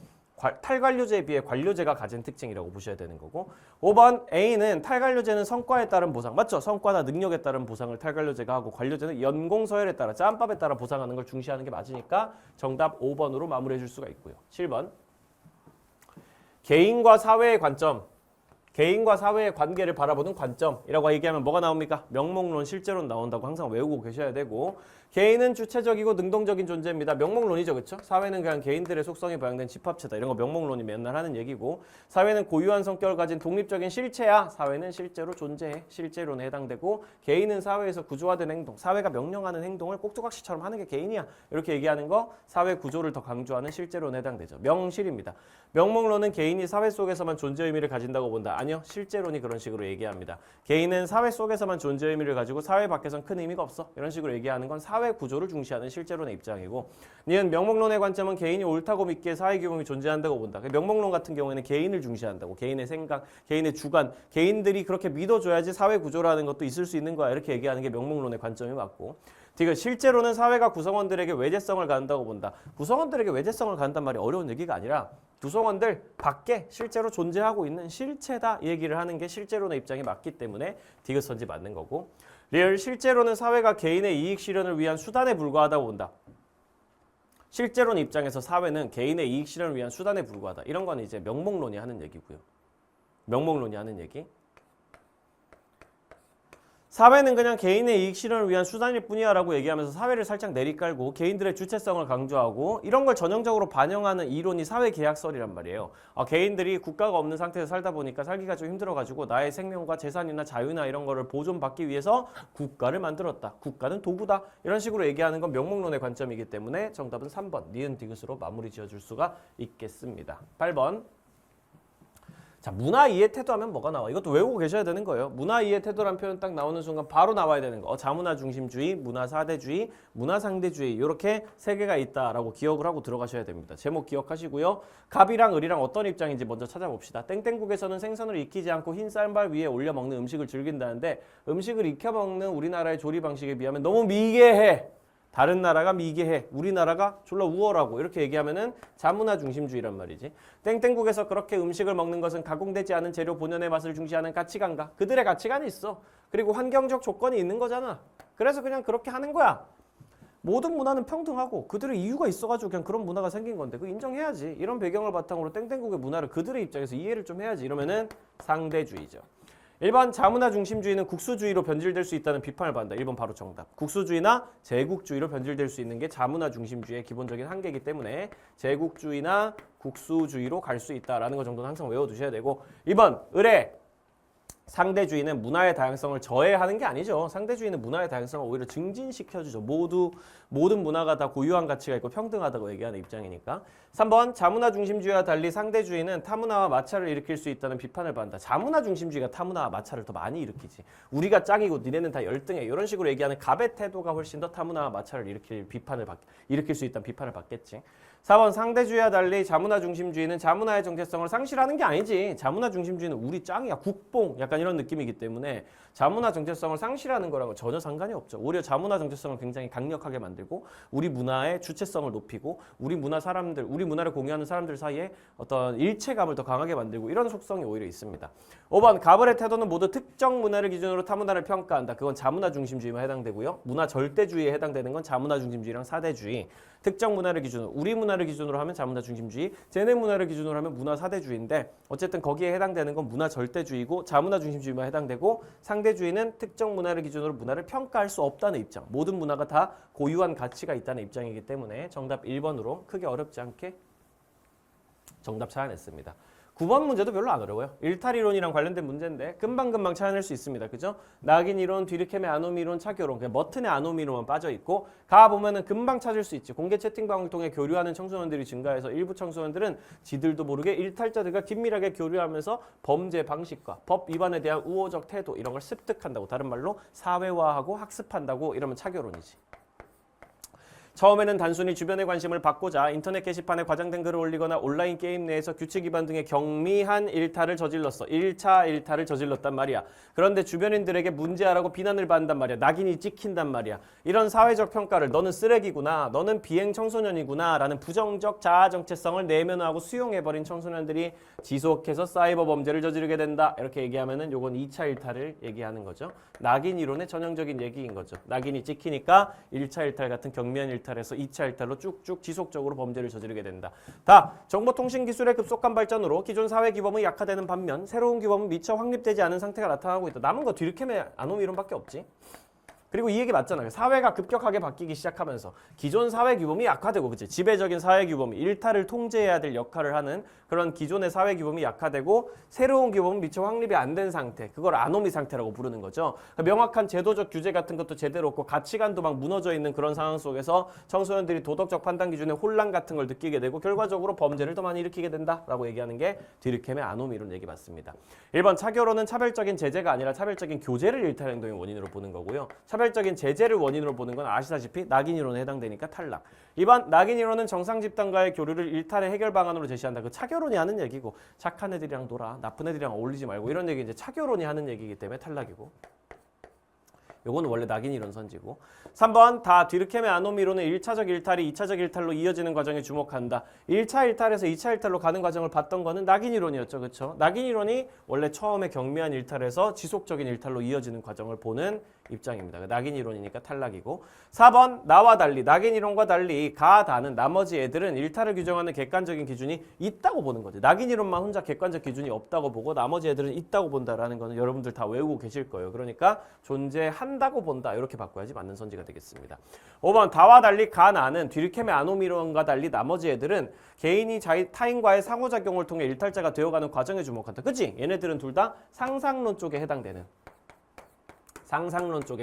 탈관료제에 비해 관료제가 가진 특징이라고 보셔야 되는 거고 5번 A는 탈관료제는 성과에 따른 보상 맞죠? 성과나 능력에 따른 보상을 탈관료제가 하고 관료제는 연공서열에 따라 짬밥에 따라 보상하는 걸 중시하는 게 맞으니까 정답 5번으로 마무리해 줄 수가 있고요. 7번 개인과 사회의 관점 개인과 사회의 관계를 바라보는 관점이라고 얘기하면 뭐가 나옵니까? 명목론, 실제론 나온다고 항상 외우고 계셔야 되고 개인은 주체적이고 능동적인 존재입니다. 명목론이죠. 그렇죠? 사회는 그냥 개인들의 속성이 반영된 집합체다. 이런 거 명목론이 맨날 하는 얘기고 사회는 고유한 성격을 가진 독립적인 실체야. 사회는 실제로 존재해. 실제론에 해당되고 개인은 사회에서 구조화된 행동, 사회가 명령하는 행동을 꼭두각시처럼 하는 게 개인이야. 이렇게 얘기하는 거 사회 구조를 더 강조하는 실제론에 해당되죠. 명실입니다. 명목론은 개인이 사회 속에서만 존재 의미를 가진다고 본다. 아니요. 실제론이 그런 식으로 얘기합니다. 개인은 사회 속에서만 존재 의미를 가지고 사회 밖에선 큰 의미가 없어. 이런 식으로 얘기하는 건 사회 구조를 중시하는 실제론의 입장이고 니은 명목론의 관점은 개인이 옳다고 믿기에 사회 규범이 존재한다고 본다. 명목론 같은 경우에는 개인을 중시한다고. 개인의 생각, 개인의 주관, 개인들이 그렇게 믿어줘야지 사회 구조라는 것도 있을 수 있는 거야. 이렇게 얘기하는 게 명목론의 관점이 맞고 디귿 실제로는 사회가 구성원들에게 외제성을 갖는다고 본다. 구성원들에게 외제성을 갖는단 말이 어려운 얘기가 아니라 구성원들 밖에 실제로 존재하고 있는 실체다 이 얘기를 하는 게 실제론의 입장이 맞기 때문에 디귿 선지 맞는 거고 리얼 실제로는 사회가 개인의 이익 실현을 위한 수단에 불과하다고 본다. 실제론 입장에서 사회는 개인의 이익 실현을 위한 수단에 불과하다. 이런 건 이제 명목론이 하는 얘기고요. 명목론이 하는 얘기. 사회는 그냥 개인의 이익 실현을 위한 수단일 뿐이야 라고 얘기하면서 사회를 살짝 내리깔고 개인들의 주체성을 강조하고 이런 걸 전형적으로 반영하는 이론이 사회계약설이란 말이에요. 개인들이 국가가 없는 상태에서 살다 보니까 살기가 좀 힘들어가지고 나의 생명과 재산이나 자유나 이런 거를 보존받기 위해서 국가를 만들었다. 국가는 도구다. 이런 식으로 얘기하는 건 명목론의 관점이기 때문에 정답은 3번 니은 디귿으로 마무리 지어줄 수가 있겠습니다. 8번 자, 문화 이해 태도 하면 뭐가 나와? 이것도 외우고 계셔야 되는 거예요. 문화 이해 태도란 표현 딱 나오는 순간 바로 나와야 되는 거. 자문화 중심주의, 문화 사대주의, 문화 상대주의 이렇게 세 개가 있다라고 기억을 하고 들어가셔야 됩니다. 제목 기억하시고요. 갑이랑 을이랑 어떤 입장인지 먼저 찾아봅시다. 땡땡국에서는 생선을 익히지 않고 흰 쌀밥 위에 올려 먹는 음식을 즐긴다는데 음식을 익혀 먹는 우리나라의 조리 방식에 비하면 너무 미개해. 다른 나라가 미개해. 우리나라가 졸라 우월하고 이렇게 얘기하면은 자문화 중심주의란 말이지. 땡땡국에서 그렇게 음식을 먹는 것은 가공되지 않은 재료 본연의 맛을 중시하는 가치관가. 그들의 가치관이 있어. 그리고 환경적 조건이 있는 거잖아. 그래서 그냥 그렇게 하는 거야. 모든 문화는 평등하고 그들의 이유가 있어가지고 그냥 그런 문화가 생긴 건데 그거 인정해야지. 이런 배경을 바탕으로 땡땡국의 문화를 그들의 입장에서 이해를 좀 해야지. 이러면은 상대주의죠. 1번 자문화 중심주의는 국수주의로 변질될 수 있다는 비판을 받는다. 1번 바로 정답. 국수주의나 제국주의로 변질될 수 있는 게 자문화 중심주의의 기본적인 한계이기 때문에 제국주의나 국수주의로 갈 수 있다라는 거 정도는 항상 외워두셔야 되고 2번 의뢰 상대주의는 문화의 다양성을 저해하는 게 아니죠. 상대주의는 문화의 다양성을 오히려 증진시켜주죠. 모든 문화가 다 고유한 가치가 있고 평등하다고 얘기하는 입장이니까. 3번 자문화 중심주의와 달리 상대주의는 타문화와 마찰을 일으킬 수 있다는 비판을 받는다. 자문화 중심주의가 타문화와 마찰을 더 많이 일으키지. 우리가 짱이고 니네는 다 열등해. 이런 식으로 얘기하는 갑의 태도가 훨씬 더 타문화와 마찰을 일으킬 수 있다는 비판을 받겠지. 4번 상대주의와 달리 자문화 중심주의는 자문화의 정체성을 상실하는 게 아니지. 자문화 중심주의는 우리 짱이야. 국뽕 약간 이런 느낌이기 때문에 자문화 정체성을 상실하는 거랑은 전혀 상관이 없죠. 오히려 자문화 정체성을 굉장히 강력하게 만들고 우리 문화의 주체성을 높이고 우리 문화를 공유하는 사람들 사이에 어떤 일체감을 더 강하게 만들고 이런 속성이 오히려 있습니다. 5번 가벌의 태도는 모두 특정 문화를 기준으로 타 문화를 평가한다. 그건 자문화 중심주의만 해당되고요. 문화 절대주의에 해당되는 건 자문화 중심주의랑 사대주의. 특정 문화를 기준으로 우리 문화를 기준으로 하면 자문화 중심주의, 쟤네 문화를 기준으로 하면 문화 사대주의인데 어쨌든 거기에 해당되는 건 문화 절대주의고 자문화 중심주의만 해당되고 상대주의는 특정 문화를 기준으로 문화를 평가할 수 없다는 입장. 모든 문화가 다 고유한 가치가 있다는 입장이기 때문에 정답 1번으로 크게 어렵지 않게 정답 찾아냈습니다. 9번 문제도 별로 안 어려워요. 일탈이론이랑 관련된 문제인데 금방금방 찾아낼 수 있습니다. 그죠? 낙인이론, 뒤르켐의 아노미론, 차교론, 그냥 머튼의 아노미론만 빠져있고 가보면은 금방 찾을 수 있지. 공개 채팅방을 통해 교류하는 청소년들이 증가해서 일부 청소년들은 지들도 모르게 일탈자들과 긴밀하게 교류하면서 범죄 방식과 법 위반에 대한 우호적 태도 이런 걸 습득한다고. 다른 말로 사회화하고 학습한다고 이러면 차교론이지. 처음에는 단순히 주변의 관심을 받고자 인터넷 게시판에 과장된 글을 올리거나 온라인 게임 내에서 규칙 위반 등의 경미한 일탈을 저질렀어. 1차 일탈을 저질렀단 말이야. 그런데 주변인들에게 문제아라고 비난을 받는단 말이야. 낙인이 찍힌단 말이야. 이런 사회적 평가를 너는 쓰레기구나, 너는 비행 청소년이구나 라는 부정적 자아 정체성을 내면화하고 수용해버린 청소년들이 지속해서 사이버 범죄를 저지르게 된다. 이렇게 얘기하면은 요건 2차 일탈을 얘기하는 거죠. 낙인 이론의 전형적인 얘기인 거죠. 낙인이 찍히니까 1차 일탈 같은 경미한 일탈에서 2차 일탈로 쭉쭉 지속적으로 범죄를 저지르게 된다. 다 정보통신기술의 급속한 발전으로 기존 사회 규범이 약화되는 반면 새로운 규범은 미처 확립되지 않은 상태가 나타나고 있다. 남은 거 뒤르케메 아노미 이론밖에 없지. 그리고 이 얘기 맞잖아요. 사회가 급격하게 바뀌기 시작하면서 기존 사회 규범이 약화되고, 그치? 지배적인 사회 규범이 일탈을 통제해야 될 역할을 하는 그런 기존의 사회 규범이 약화되고 새로운 규범은 미처 확립이 안 된 상태, 그걸 아노미 상태라고 부르는 거죠. 명확한 제도적 규제 같은 것도 제대로 없고 가치관도 막 무너져 있는 그런 상황 속에서 청소년들이 도덕적 판단 기준의 혼란 같은 걸 느끼게 되고 결과적으로 범죄를 더 많이 일으키게 된다라고 얘기하는 게 디르켐의 아노미 이론 얘기 맞습니다. 1번 차교로는 차별적인 제재가 아니라 차별적인 교제를 일탈 행동의 원인으로 보는 거고요. 차별적인 제재를 원인으로 보는 건 아시다시피 낙인 이론에 해당되니까 탈락. 2번 낙인 이론은 정상 집단과의 교류를 일탈의 해결 방안으로 제시한다. 그 차교론이 하는 얘기고, 착한 애들이랑 놀아, 나쁜 애들이랑 어울리지 말고 이런 얘기 이제 차교론이 하는 얘기이기 때문에 탈락이고. 요거는 원래 낙인 이론 선지고. 3번 다 디르켐의 아노미 이론은 1차적 일탈이 2차적 일탈로 이어지는 과정에 주목한다. 1차 일탈에서 2차 일탈로 가는 과정을 봤던 거는 낙인 이론이었죠. 그렇죠? 낙인 이론이 원래 처음에 경미한 일탈에서 지속적인 일탈로 이어지는 과정을 보는 입장입니다. 낙인 이론이니까 탈락이고. 4번 나와 달리 낙인 이론과 달리 다는 나머지 애들은 일탈을 규정하는 객관적인 기준이 있다고 보는 거죠. 낙인 이론만 혼자 객관적 기준이 없다고 보고 나머지 애들은 있다고 본다라는 거는 여러분들 다 외우고 계실 거예요. 그러니까 존재한다고 본다. 이렇게 바꿔야지 맞는 선지가 되겠습니다. 5번 다와 달리 나는 디르켐의 아노미 이론과 달리 나머지 애들은 개인이 타인과의 상호작용을 통해 일탈자가 되어가는 과정에 주목한다. 그치? 얘네들은 둘 다 상상론 쪽에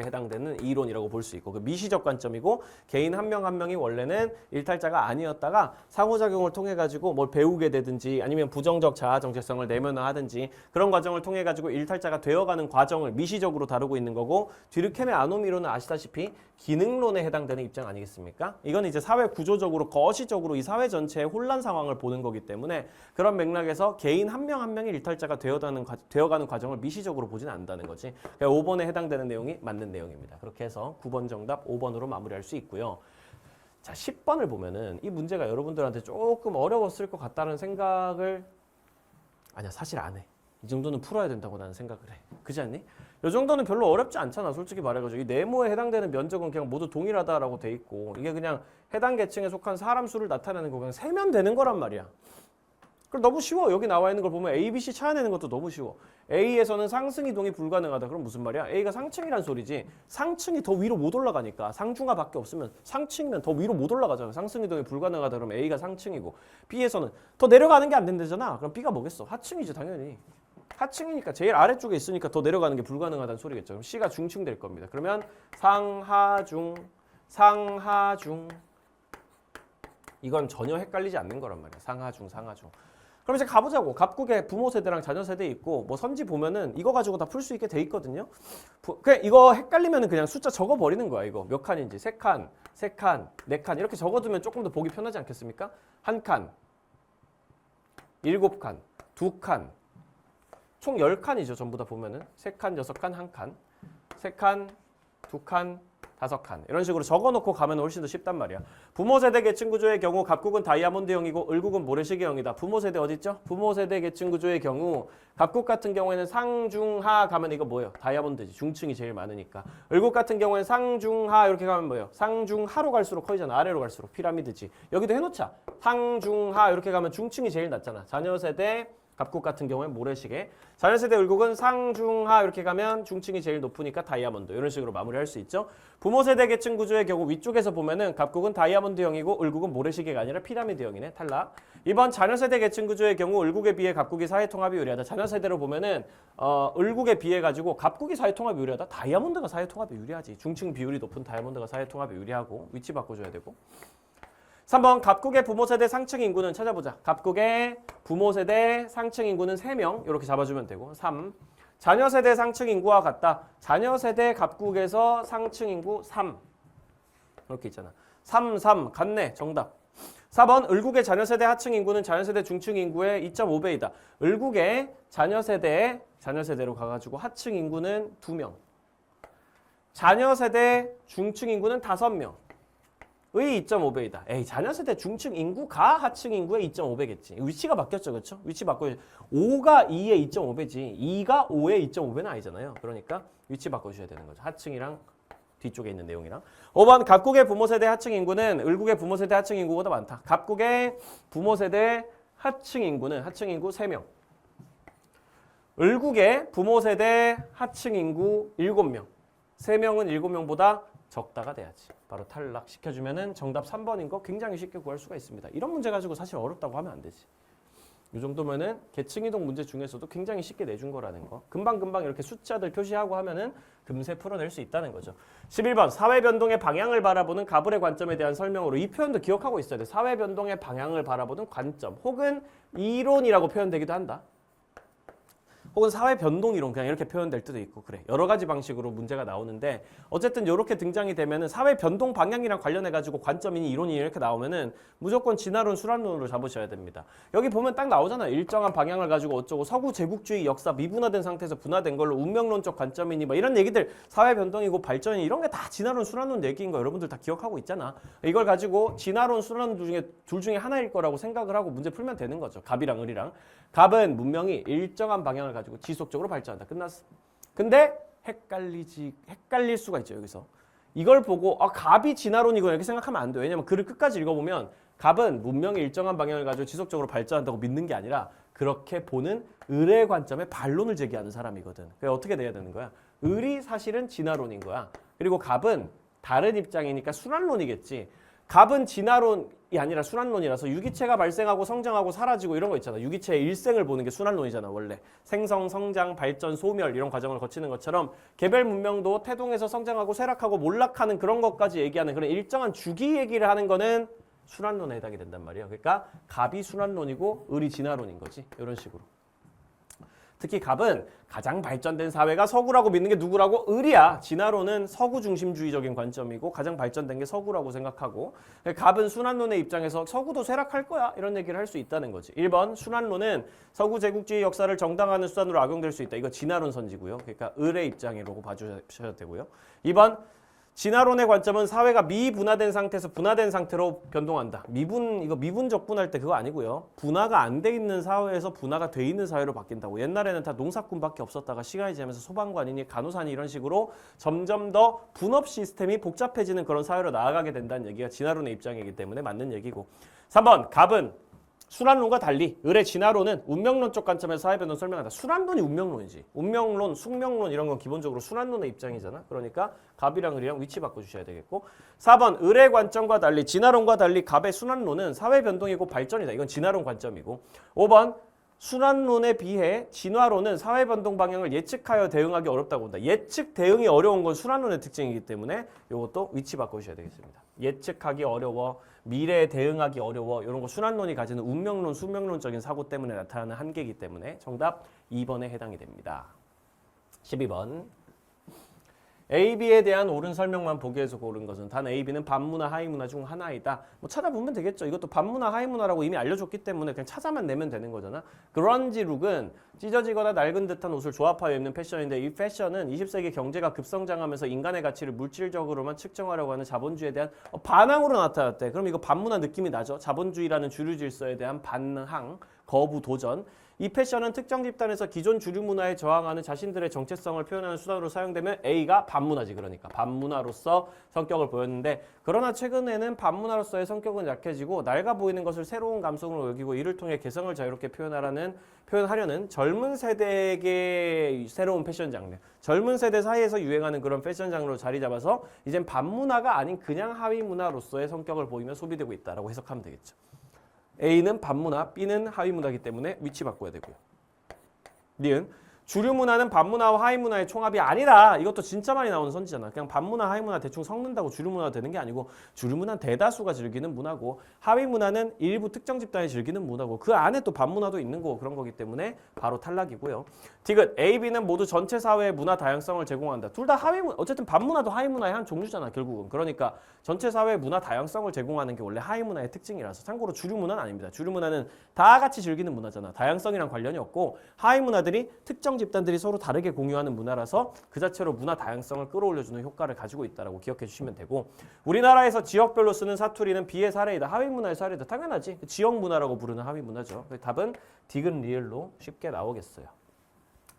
해당되는 이론이라고 볼 수 있고, 그 미시적 관점이고 개인 한 명 한 명이 원래는 일탈자가 아니었다가 상호작용을 통해 가지고 뭘 배우게 되든지 아니면 부정적 자아 정체성을 내면화하든지 그런 과정을 통해 가지고 일탈자가 되어가는 과정을 미시적으로 다루고 있는 거고, 디르켐의 아노미 이론은 아시다시피 기능론에 해당되는 입장 아니겠습니까? 이건 이제 사회 구조적으로 거시적으로 이 사회 전체의 혼란 상황을 보는 거기 때문에 그런 맥락에서 개인 한 명 한 명이 일탈자가 되어가는 과정을 미시적으로 보지는 않는다는 거지. 5번에 해당되는 내용이 맞는 내용입니다. 그렇게 해서 9번 정답 5번으로 마무리할 수 있고요. 자, 10번을 보면은 이 문제가 여러분들한테 조금 어려웠을 것 같다는 생각을 아니야, 사실 안 해. 이 정도는 풀어야 된다고 나는 생각을 해. 그렇지 않니? 이 정도는 별로 어렵지 않잖아. 솔직히 말해가지고 이 네모에 해당되는 면적은 그냥 모두 동일하다라고 돼 있고 이게 그냥 해당 계층에 속한 사람 수를 나타내는 거 그냥 세면 되는 거란 말이야. 그럼 너무 쉬워. 여기 나와 있는 걸 보면 A, B, C 찾아내는 것도 너무 쉬워. A에서는 상승 이동이 불가능하다. 그럼 무슨 말이야? A가 상층이란 소리지. 상층이 더 위로 못 올라가니까. 상중하밖에 없으면 상층이면 더 위로 못 올라가잖아. 상승 이동이 불가능하다. 그러면 A가 상층이고 B에서는 더 내려가는 게 안 된다잖아. 그럼 B가 뭐겠어? 하층이지 당연히. 하층이니까 제일 아래쪽에 있으니까 더 내려가는 게 불가능하다는 소리겠죠. 그럼 C가 중층 될 겁니다. 그러면 상하중 이건 전혀 헷갈리지 않는 거란 말이야. 상하중. 그럼 이제 가보자고. 갑국의 부모 세대랑 자녀 세대 있고 뭐 선지 보면은 이거 가지고 다 풀 수 있게 돼 있거든요. 그냥 이거 헷갈리면은 그냥 숫자 적어버리는 거야. 이거 몇 칸인지 3칸, 4칸, 4칸 이렇게 적어두면 조금 더 보기 편하지 않겠습니까? 1칸, 7칸, 2칸, 총 10칸이죠. 전부 다 보면은 3칸, 6칸, 1칸, 3칸, 2칸, 5칸 이런 식으로 적어놓고 가면 훨씬 더 쉽단 말이야. 부모 세대 계층 구조의 경우 갑국은 다이아몬드형이고 을국은 모래시계형이다. 부모 세대 어디 있죠? 부모 세대 계층 구조의 경우 갑국 같은 경우에는 상중하 가면 이거 뭐예요? 다이아몬드지. 중층이 제일 많으니까. 을국 같은 경우에는 상중하 이렇게 가면 뭐예요? 상중하로 갈수록 커지잖아. 아래로 갈수록 피라미드지. 여기도 해놓자. 상중하 이렇게 가면 중층이 제일 낮잖아. 자녀 세대 갑국 같은 경우는 모래시계, 자녀세대 을국은 상중하 이렇게 가면 중층이 제일 높으니까 다이아몬드 이런 식으로 마무리할 수 있죠. 부모세대 계층 구조의 경우 위쪽에서 보면은 갑국은 다이아몬드형이고 을국은 모래시계가 아니라 피라미드형이네. 탈락. 이번 자녀세대 계층 구조의 경우 을국에 비해 갑국이 사회통합이 유리하다. 자녀세대로 보면은 을국에 비해 가지고 갑국이 사회통합이 유리하다. 다이아몬드가 사회통합이 유리하지. 중층 비율이 높은 다이아몬드가 사회통합이 유리하고 위치 바꿔줘야 되고. 3번 갑국의 부모세대 상층 인구는 찾아보자. 갑국의 부모세대 상층 인구는 3명 이렇게 잡아주면 되고. 3. 자녀세대 상층 인구와 같다. 자녀세대 갑국에서 상층 인구 3 이렇게 있잖아. 3 같네. 정답. 4번 을국의 자녀세대 하층 인구는 자녀세대 중층 인구의 2.5배이다. 을국의 자녀세대로 가가지고 하층 인구는 2명. 자녀세대 중층 인구는 5명. 의 2.5배이다. 에이, 자녀세대 중층 인구가 하층 인구의 2.5배겠지. 위치가 바뀌었죠. 그렇죠? 위치 바꿔. 5가 2의 2.5배지. 2가 5의 2.5배는 아니잖아요. 그러니까 위치 바꿔주셔야 되는 거죠. 하층이랑 뒤쪽에 있는 내용이랑. 5번 갑국의 부모세대 하층 인구는 을국의 부모세대 하층 인구보다 많다. 갑국의 부모세대 하층 인구는 하층 인구 3명. 을국의 부모세대 하층 인구 7명. 3명은 7명보다 적다가 돼야지. 바로 탈락시켜주면은 정답 3번인 거 굉장히 쉽게 구할 수가 있습니다. 이런 문제 가지고 사실 어렵다고 하면 안 되지. 이 정도면은 계층이동 문제 중에서도 굉장히 쉽게 내준 거라는 거. 금방금방 이렇게 숫자들 표시하고 하면은 금세 풀어낼 수 있다는 거죠. 11번 사회 변동의 방향을 바라보는 가불의 관점에 대한 설명으로 이 표현도 기억하고 있어야 돼. 사회 변동의 방향을 바라보는 관점 혹은 이론이라고 표현되기도 한다. 혹은 사회 변동 이론 그냥 이렇게 표현될 때도 있고 그래. 여러 가지 방식으로 문제가 나오는데 어쨌든 이렇게 등장이 되면은 사회 변동 방향이랑 관련해 가지고 관점이니 이론이 이렇게 나오면은 무조건 진화론 수란론으로 잡으셔야 됩니다. 여기 보면 딱 나오잖아요. 일정한 방향을 가지고 어쩌고 서구 제국주의 역사 미분화된 상태에서 분화된 걸로 운명론적 관점이니 뭐 이런 얘기들 사회 변동이고 발전이 이런 게 다 진화론 수란론 얘기인 거 여러분들 다 기억하고 있잖아. 이걸 가지고 진화론 수란론 둘 중에 하나일 거라고 생각을 하고 문제 풀면 되는 거죠. 갑이랑 을이랑. 갑은 문명이 일정한 방향을 가지고 지속적으로 발전한다. 끝났어. 근데 헷갈릴 수가 있죠. 여기서. 이걸 보고 갑이 진화론이고 이렇게 생각하면 안 돼요. 왜냐면 글을 끝까지 읽어보면 갑은 문명이 일정한 방향을 가지고 지속적으로 발전한다고 믿는 게 아니라 그렇게 보는 을의 관점에 반론을 제기하는 사람이거든. 그래서 어떻게 돼야 되는 거야? 을이 사실은 진화론인 거야. 그리고 갑은 다른 입장이니까 순환론이겠지. 갑은 진화론이 아니라 순환론이라서 유기체가 발생하고 성장하고 사라지고 이런 거 있잖아. 유기체의 일생을 보는 게 순환론이잖아. 원래 생성, 성장, 발전, 소멸 이런 과정을 거치는 것처럼 개별 문명도 태동해서 성장하고 쇠락하고 몰락하는 그런 것까지 얘기하는 그런 일정한 주기 얘기를 하는 거는 순환론에 해당이 된단 말이에요. 그러니까 갑이 순환론이고 을이 진화론인 거지. 이런 식으로. 특히 갑은 가장 발전된 사회가 서구라고 믿는 게 누구라고? 을이야. 진화론은 서구 중심주의적인 관점이고 가장 발전된 게 서구라고 생각하고 갑은 순환론의 입장에서 서구도 쇠락할 거야. 이런 얘기를 할 수 있다는 거지. 1번 순환론은 서구 제국주의 역사를 정당화하는 수단으로 악용될 수 있다. 이거 진화론 선지고요. 그러니까 을의 입장이라고 봐주셔야 되고요. 2번 진화론의 관점은 사회가 미분화된 상태에서 분화된 상태로 변동한다. 이거 미분적 분할 때 그거 아니고요. 분화가 안 돼 있는 사회에서 분화가 돼 있는 사회로 바뀐다고. 옛날에는 다 농사꾼밖에 없었다가 시간이 지나면서 소방관이니 간호사니 이런 식으로 점점 더 분업 시스템이 복잡해지는 그런 사회로 나아가게 된다는 얘기가 진화론의 입장이기 때문에 맞는 얘기고. 3번 갑은 순환론과 달리 을의 진화론은 운명론적 관점에서 사회변동을 설명한다. 순환론이 운명론이지. 운명론, 숙명론 이런 건 기본적으로 순환론의 입장이잖아. 그러니까 갑이랑 을이랑 위치 바꿔주셔야 되겠고 4번 을의 관점과 달리 진화론과 달리 갑의 순환론은 사회변동이고 발전이다. 이건 진화론 관점이고 5번 순환론에 비해 진화론은 사회변동 방향을 예측하여 대응하기 어렵다고 본다. 예측 대응이 어려운 건 순환론의 특징이기 때문에 이것도 위치 바꿔주셔야 되겠습니다. 예측하기 어려워, 미래에 대응하기 어려워 이런 거 순환론이 가지는 운명론, 숙명론적인 사고 때문에 나타나는 한계이기 때문에 정답 2번에 해당이 됩니다. 12번 A, B에 대한 옳은 설명만 보기 위해서 고른 것은 단 A, B는 반문화, 하위문화 중 하나이다. 뭐 찾아보면 되겠죠. 이것도 반문화, 하위문화라고 이미 알려줬기 때문에 그냥 찾아만 내면 되는 거잖아. 그런지 룩은 찢어지거나 낡은 듯한 옷을 조합하여 입는 패션인데 이 패션은 20세기 경제가 급성장하면서 인간의 가치를 물질적으로만 측정하려고 하는 자본주의에 대한 반항으로 나타났대. 그럼 이거 반문화 느낌이 나죠. 자본주의라는 주류 질서에 대한 반항, 거부, 도전. 이 패션은 특정 집단에서 기존 주류 문화에 저항하는 자신들의 정체성을 표현하는 수단으로 사용되면 A가 반문화지. 그러니까 반문화로서 성격을 보였는데 그러나 최근에는 반문화로서의 성격은 약해지고 낡아 보이는 것을 새로운 감성으로 여기고 이를 통해 개성을 자유롭게 표현하려는 젊은 세대에게 새로운 패션 장르, 젊은 세대 사이에서 유행하는 그런 패션 장르로 자리 잡아서 이젠 반문화가 아닌 그냥 하위 문화로서의 성격을 보이며 소비되고 있다라고 해석하면 되겠죠. A는 반문화, B는 하위문화이기 때문에 위치 바꿔야 되고요. 니은 주류 문화는 반문화와 하위 문화의 총합이 아니다. 이것도 진짜 많이 나오는 선지잖아. 그냥 반문화, 하위 문화 대충 섞는다고 주류 문화가 되는 게 아니고 주류 문화는 대다수가 즐기는 문화고 하위 문화는 일부 특정 집단이 즐기는 문화고 그 안에 또 반문화도 있는 거고 그런 거기 때문에 바로 탈락이고요. 디귿 A, B는 모두 전체 사회의 문화 다양성을 제공한다. 둘 다 하위 문화, 어쨌든 반문화도 하위 문화의 한 종류잖아 결국은. 그러니까 전체 사회의 문화 다양성을 제공하는 게 원래 하위 문화의 특징이라서 참고로 주류 문화는 아닙니다. 주류 문화는 다 같이 즐기는 문화잖아. 다양성이랑 관련이 없고 하위 문화들이 특정 집단들이 서로 다르게 공유하는 문화라서 그 자체로 문화 다양성을 끌어올려주는 효과를 가지고 있다라고 기억해 주시면 되고 우리나라에서 지역별로 쓰는 사투리는 비의 사례이다. 하위 문화의 사례다. 당연하지. 지역 문화라고 부르는 하위 문화죠. 답은 디귿 리을로 쉽게 나오겠어요.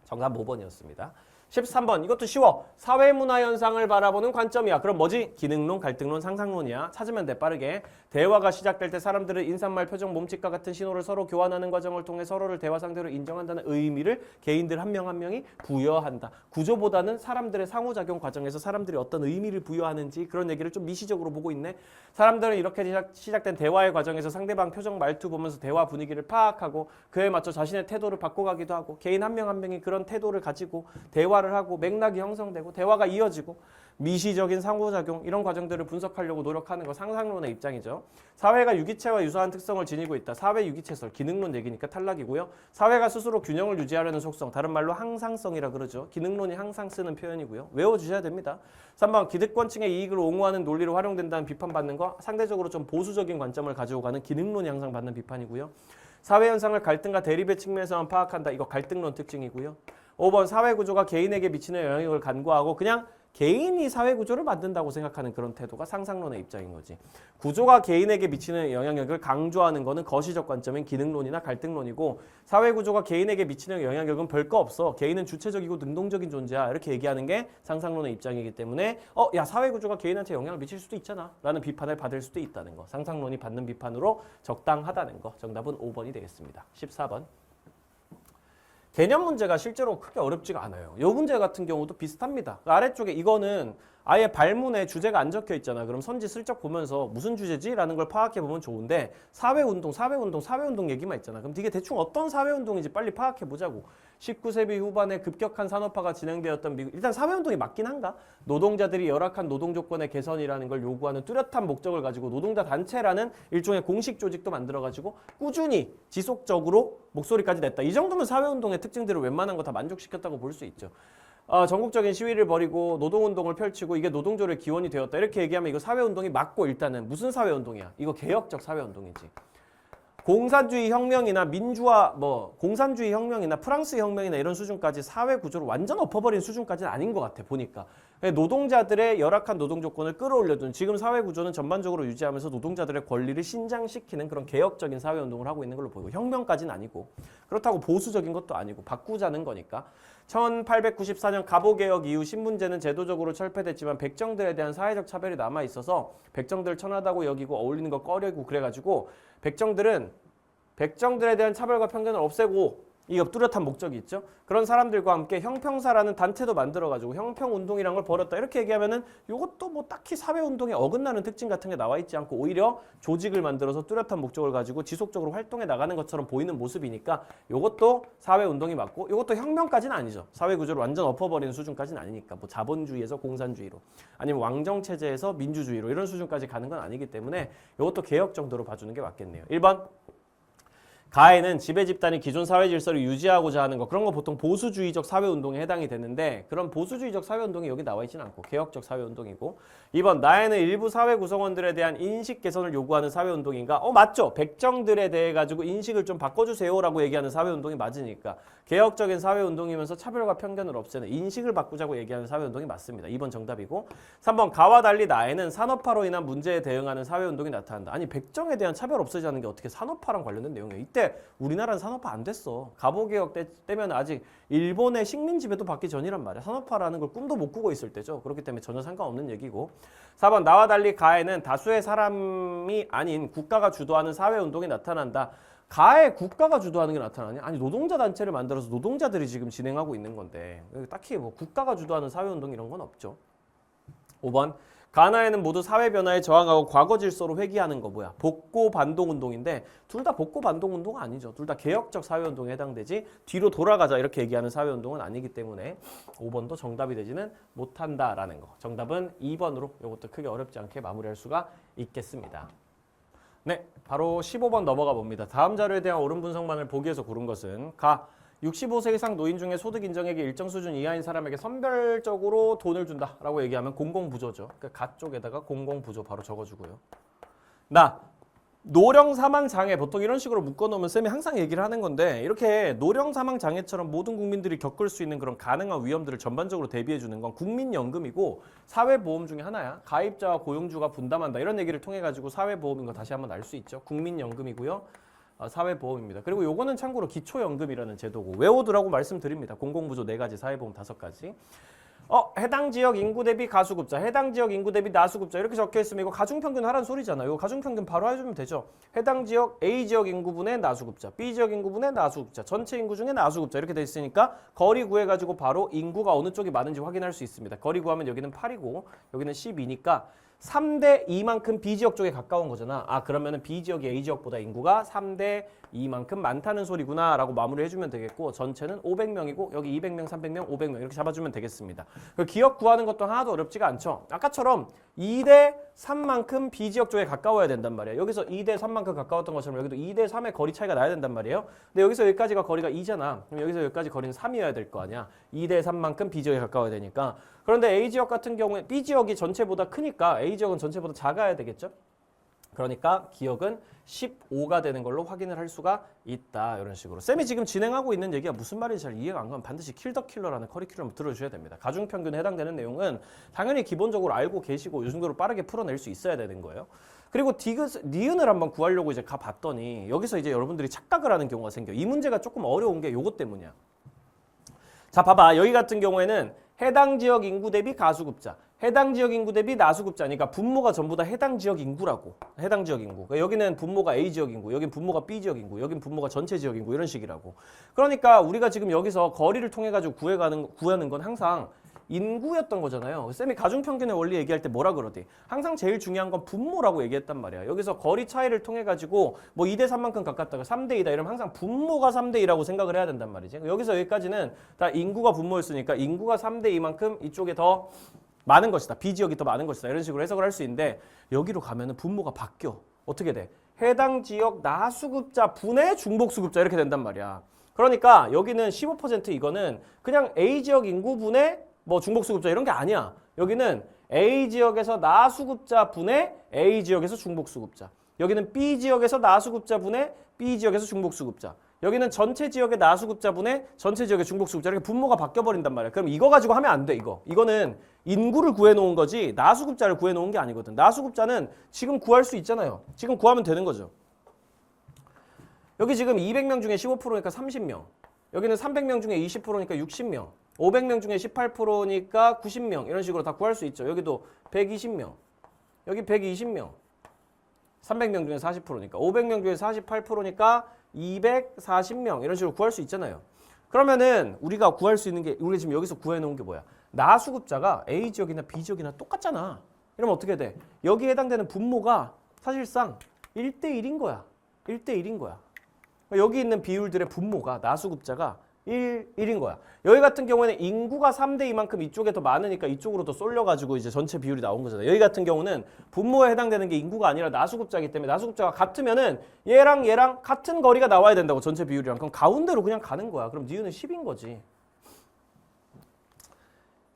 정답 5번이었습니다. 13번 이것도 쉬워. 사회문화 현상을 바라보는 관점이야. 그럼 뭐지? 기능론, 갈등론, 상상론이야. 찾으면 돼 빠르게. 대화가 시작될 때 사람들은 인사말, 표정, 몸짓과 같은 신호를 서로 교환하는 과정을 통해 서로를 대화 상대로 인정한다는 의미를 개인들 한 명 한 명이 부여한다. 구조보다는 사람들의 상호작용 과정에서 사람들이 어떤 의미를 부여하는지 그런 얘기를 좀 미시적으로 보고 있네. 사람들은 이렇게 시작된 대화의 과정에서 상대방 표정, 말투 보면서 대화 분위기를 파악하고 그에 맞춰 자신의 태도를 바꿔가기도 하고 개인 한 명 한 명이 그런 태도를 가지고 대화를 하고 맥락이 형성되고 대화가 이어지고 미시적인 상호작용 이런 과정들을 분석하려고 노력하는 거 상상론의 입장이죠. 사회가 유기체와 유사한 특성을 지니고 있다. 사회 유기체설 기능론 얘기니까 탈락이고요. 사회가 스스로 균형을 유지하려는 속성 다른 말로 항상성이라 그러죠. 기능론이 항상 쓰는 표현이고요. 외워주셔야 됩니다. 3번 기득권층의 이익을 옹호하는 논리로 활용된다는 비판받는 거 상대적으로 좀 보수적인 관점을 가지고 가는 기능론이 항상 받는 비판이고요. 사회 현상을 갈등과 대립의 측면에서만 파악한다. 이거 갈등론 특징이고요. 5번 사회구조가 개인에게 미치는 영향을 간과하고 그냥 개인이 사회구조를 만든다고 생각하는 그런 태도가 상상론의 입장인 거지. 구조가 개인에게 미치는 영향력을 강조하는 거는 거시적 관점인 기능론이나 갈등론이고 사회구조가 개인에게 미치는 영향력은 별거 없어. 개인은 주체적이고 능동적인 존재야. 이렇게 얘기하는 게 상상론의 입장이기 때문에 야 사회구조가 개인한테 영향을 미칠 수도 있잖아. 라는 비판을 받을 수도 있다는 거. 상상론이 받는 비판으로 적당하다는 거. 정답은 5번이 되겠습니다. 14번. 개념 문제가 실제로 크게 어렵지가 않아요. 이 문제 같은 경우도 비슷합니다. 아래쪽에 이거는 아예 발문에 주제가 안 적혀 있잖아. 그럼 선지 슬쩍 보면서 무슨 주제지? 라는 걸 파악해 보면 좋은데 사회운동 얘기만 있잖아. 그럼 이게 대충 어떤 사회운동인지 빨리 파악해 보자고. 19세기 후반에 급격한 산업화가 진행되었던 미국. 일단 사회운동이 맞긴 한가? 노동자들이 열악한 노동 조건의 개선이라는 걸 요구하는 뚜렷한 목적을 가지고 노동자 단체라는 일종의 공식 조직도 만들어가지고 꾸준히 지속적으로 목소리까지 냈다. 이 정도면 사회운동의 특징들을 웬만한 거 다 만족시켰다고 볼 수 있죠. 전국적인 시위를 벌이고 노동운동을 펼치고 이게 노동조를 기원이 되었다. 이렇게 얘기하면 이거 사회운동이 맞고 일단은 무슨 사회운동이야? 이거 개혁적 사회운동이지. 공산주의 혁명이나 공산주의 혁명이나 프랑스 혁명이나 이런 수준까지 사회 구조를 완전 엎어버린 수준까지는 아닌 것 같아 보니까. 노동자들의 열악한 노동 조건을 끌어올려둔 지금 사회 구조는 전반적으로 유지하면서 노동자들의 권리를 신장시키는 그런 개혁적인 사회 운동을 하고 있는 걸로 보이고 혁명까지는 아니고 그렇다고 보수적인 것도 아니고 바꾸자는 거니까. 1894년 갑오개혁 이후 신분제는 제도적으로 철폐됐지만 백정들에 대한 사회적 차별이 남아있어서 백정들을 천하다고 여기고 어울리는 거 꺼려고 그래가지고 백정들에 대한 차별과 편견을 없애고 이 뚜렷한 목적이 있죠. 그런 사람들과 함께 형평사라는 단체도 만들어가지고 형평운동이란 걸 벌였다. 이렇게 얘기하면은 이것도 뭐 딱히 사회운동에 어긋나는 특징 같은 게 나와 있지 않고 오히려 조직을 만들어서 뚜렷한 목적을 가지고 지속적으로 활동해 나가는 것처럼 보이는 모습이니까 이것도 사회운동이 맞고 이것도 혁명까지는 아니죠. 사회구조를 완전 엎어버리는 수준까지는 아니니까 뭐 자본주의에서 공산주의로 아니면 왕정체제에서 민주주의로 이런 수준까지 가는 건 아니기 때문에 이것도 개혁 정도로 봐주는 게 맞겠네요. 1번. 가해는 지배 집단이 기존 사회 질서를 유지하고자 하는 거 그런 거 보통 보수주의적 사회운동에 해당이 되는데 그런 보수주의적 사회운동이 여기 나와 있지는 않고 개혁적 사회운동이고 2번 나에는 일부 사회 구성원들에 대한 인식 개선을 요구하는 사회운동인가? 맞죠. 백정들에 대해 가지고 인식을 좀 바꿔주세요 라고 얘기하는 사회운동이 맞으니까 개혁적인 사회운동이면서 차별과 편견을 없애는 인식을 바꾸자고 얘기하는 사회운동이 맞습니다. 2번 정답이고 3번 가와 달리 나에는 산업화로 인한 문제에 대응하는 사회운동이 나타난다. 아니 백정에 대한 차별 없애자는 게 어떻게 산업화랑 관련된 내용이에요. 이때 우리나라는 산업화 안 됐어. 갑오개혁 때면 아직 일본의 식민 지배도 받기 전이란 말이야. 산업화라는 걸 꿈도 못 꾸고 있을 때죠. 그렇기 때문에 전혀 상관없는 얘기고 4번 나와 달리 가해는 다수의 사람이 아닌 국가가 주도하는 사회운동이 나타난다. 가해 국가가 주도하는 게 나타나냐? 아니 노동자 단체를 만들어서 노동자들이 지금 진행하고 있는 건데 딱히 뭐 국가가 주도하는 사회운동 이런 건 없죠. 5번 가나에는 모두 사회 변화에 저항하고 과거 질서로 회귀하는 거 뭐야? 복고 반동 운동인데 둘 다 복고 반동 운동은 아니죠. 둘 다 개혁적 사회 운동에 해당되지 뒤로 돌아가자 이렇게 얘기하는 사회 운동은 아니기 때문에 5번도 정답이 되지는 못한다라는 거. 정답은 2번으로 이것도 크게 어렵지 않게 마무리할 수가 있겠습니다. 네, 바로 15번 넘어가 봅니다. 다음 자료에 대한 옳은 분석만을 보기 위해서 고른 것은 65세 이상 노인 중에 소득 인정액이 일정 수준 이하인 사람에게 선별적으로 돈을 준다라고 얘기하면 공공부조죠. 그 가 쪽에다가 공공부조 바로 적어주고요. 노령 사망 장애 보통 이런 식으로 묶어놓으면 쌤이 항상 얘기를 하는 건데 이렇게 노령 사망 장애처럼 모든 국민들이 겪을 수 있는 그런 가능한 위험들을 전반적으로 대비해 주는 건 국민연금이고 사회보험 중에 하나야. 가입자와 고용주가 분담한다 이런 얘기를 통해 가지고 사회보험인 거 다시 한번 알 수 있죠. 국민연금이고요. 사회보험입니다. 그리고 요거는 참고로 기초연금이라는 제도고 외워두라고 말씀드립니다. 공공부조 4가지, 사회보험 5가지. 해당 지역 인구 대비 가수급자, 해당 지역 인구 대비 나수급자 이렇게 적혀있으면 이거 가중평균 하라는 소리잖아요. 이거 가중평균 바로 해주면 되죠. 해당 지역 A 지역 인구분의 나수급자, B 지역 인구분의 나수급자, 전체 인구 중에 나수급자 이렇게 돼 있으니까 거리 구해가지고 바로 인구가 어느 쪽이 많은지 확인할 수 있습니다. 거리 구하면 여기는 8이고 여기는 12니까 3대 2만큼 B 지역 쪽에 가까운 거잖아. 그러면은 B 지역이 A 지역보다 인구가 3대 2만큼 많다는 소리구나 라고 마무리 해주면 되겠고 전체는 500명이고 여기 200명, 300명, 500명 이렇게 잡아주면 되겠습니다. 기억 구하는 것도 하나도 어렵지가 않죠. 아까처럼 2대 3만큼 B 지역 쪽에 가까워야 된단 말이에요. 여기서 2대 3만큼 가까웠던 것처럼 여기도 2대 3의 거리 차이가 나야 된단 말이에요. 근데 여기서 여기까지가 거리가 2잖아. 그럼 여기서 여기까지 거리는 3이어야 될 거 아니야. 2대 3만큼 B 지역에 가까워야 되니까. 그런데 A 지역 같은 경우에 B 지역이 전체보다 크니까 A 지역은 전체보다 작아야 되겠죠. 그러니까 기억은 15가 되는 걸로 확인을 할 수가 있다. 이런 식으로. 쌤이 지금 진행하고 있는 얘기가 무슨 말인지 잘 이해가 안 가면 반드시 킬 더 킬러라는 커리큘럼을 들어주셔야 됩니다. 가중평균에 해당되는 내용은 당연히 기본적으로 알고 계시고 이 정도로 빠르게 풀어낼 수 있어야 되는 거예요. 그리고 니은을 한번 구하려고 이제 가봤더니 여기서 이제 여러분들이 착각을 하는 경우가 생겨요. 이 문제가 조금 어려운 게 요것 때문이야. 자, 봐봐. 여기 같은 경우에는 해당 지역 인구 대비 가수급자, 해당 지역 인구 대비 나수급자니까 분모가 전부 다 해당 지역 인구라고. 해당 지역 인구. 그러니까 여기는 분모가 A 지역 인구, 여긴 분모가 B 지역 인구, 여긴 분모가 전체 지역 인구 이런 식이라고. 그러니까 우리가 지금 여기서 거리를 통해 가지고 구하는 건 항상 인구였던 거잖아요. 쌤이 가중평균의 원리 얘기할 때 뭐라 그러지? 항상 제일 중요한 건 분모라고 얘기했단 말이야. 여기서 거리 차이를 통해 가지고 뭐 2대 3만큼 가깝다가 3대 2다 이러면 항상 분모가 3대 2라고 생각을 해야 된단 말이지. 여기서 여기까지는 다 인구가 분모였으니까 인구가 3대 2만큼 이쪽에 더 많은 것이다. B 지역이 더 많은 것이다. 이런 식으로 해석을 할 수 있는데 여기로 가면은 분모가 바뀌어. 어떻게 돼? 해당 지역 나수급자 분의 중복수급자 이렇게 된단 말이야. 그러니까 여기는 15% 이거는 그냥 A 지역 인구분의 뭐 중복수급자 이런 게 아니야. 여기는 A 지역에서 나수급자 분의 A 지역에서 중복수급자. 여기는 B 지역에서 나수급자 분의 B 지역에서 중복수급자. 여기는 전체 지역의 나수급자 분의 전체 지역의 중복수급자. 이렇게 분모가 바뀌어버린단 말이야. 그럼 이거 가지고 하면 안 돼, 이거. 이거는 인구를 구해놓은 거지 나수급자를 구해놓은 게 아니거든. 나수급자는 지금 구할 수 있잖아요. 지금 구하면 되는 거죠. 여기 지금 200명 중에 15%니까 30명. 여기는 300명 중에 20%니까 60명. 500명 중에 18%니까 90명. 이런 식으로 다 구할 수 있죠. 여기도 120명. 여기 120명. 300명 중에 40%니까. 500명 중에 48%니까 240명. 이런 식으로 구할 수 있잖아요. 그러면은 우리가 구할 수 있는 게 우리가 지금 여기서 구해놓은 게 뭐야? 나수급자가 A 지역이나 B 지역이나 똑같잖아. 이러면 어떻게 돼? 여기에 해당되는 분모가 사실상 1대1인 거야. 1대1인 거야. 여기 있는 비율들의 분모가 나수급자가 1인 거야. 여기 같은 경우에는 인구가 3대 2만큼 이쪽에 더 많으니까 이쪽으로 더 쏠려가지고 이제 전체 비율이 나온 거잖아. 여기 같은 경우는 분모에 해당되는 게 인구가 아니라 나수급자이기 때문에 나수급자가 같으면은 얘랑 같은 거리가 나와야 된다고 전체 비율이랑. 그럼 가운데로 그냥 가는 거야. 그럼 니은은 10인 거지.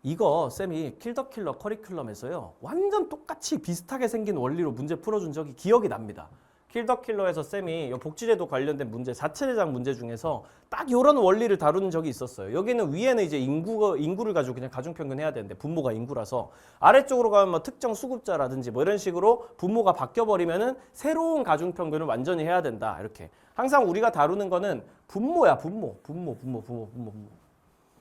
이거 쌤이 킬더킬러 커리큘럼에서요. 완전 똑같이 비슷하게 생긴 원리로 문제 풀어준 적이 기억이 납니다. 킬더킬러에서 쌤이 복지제도 관련된 문제, 4차례장 문제 중에서 딱 이런 원리를 다루는 적이 있었어요. 여기는 위에는 이제 인구를 가지고 그냥 가중평균 해야 되는데 분모가 인구라서 아래쪽으로 가면 뭐 특정 수급자라든지 뭐 이런 식으로 분모가 바뀌어버리면은 새로운 가중평균을 완전히 해야 된다. 이렇게. 항상 우리가 다루는 거는 분모야, 분모.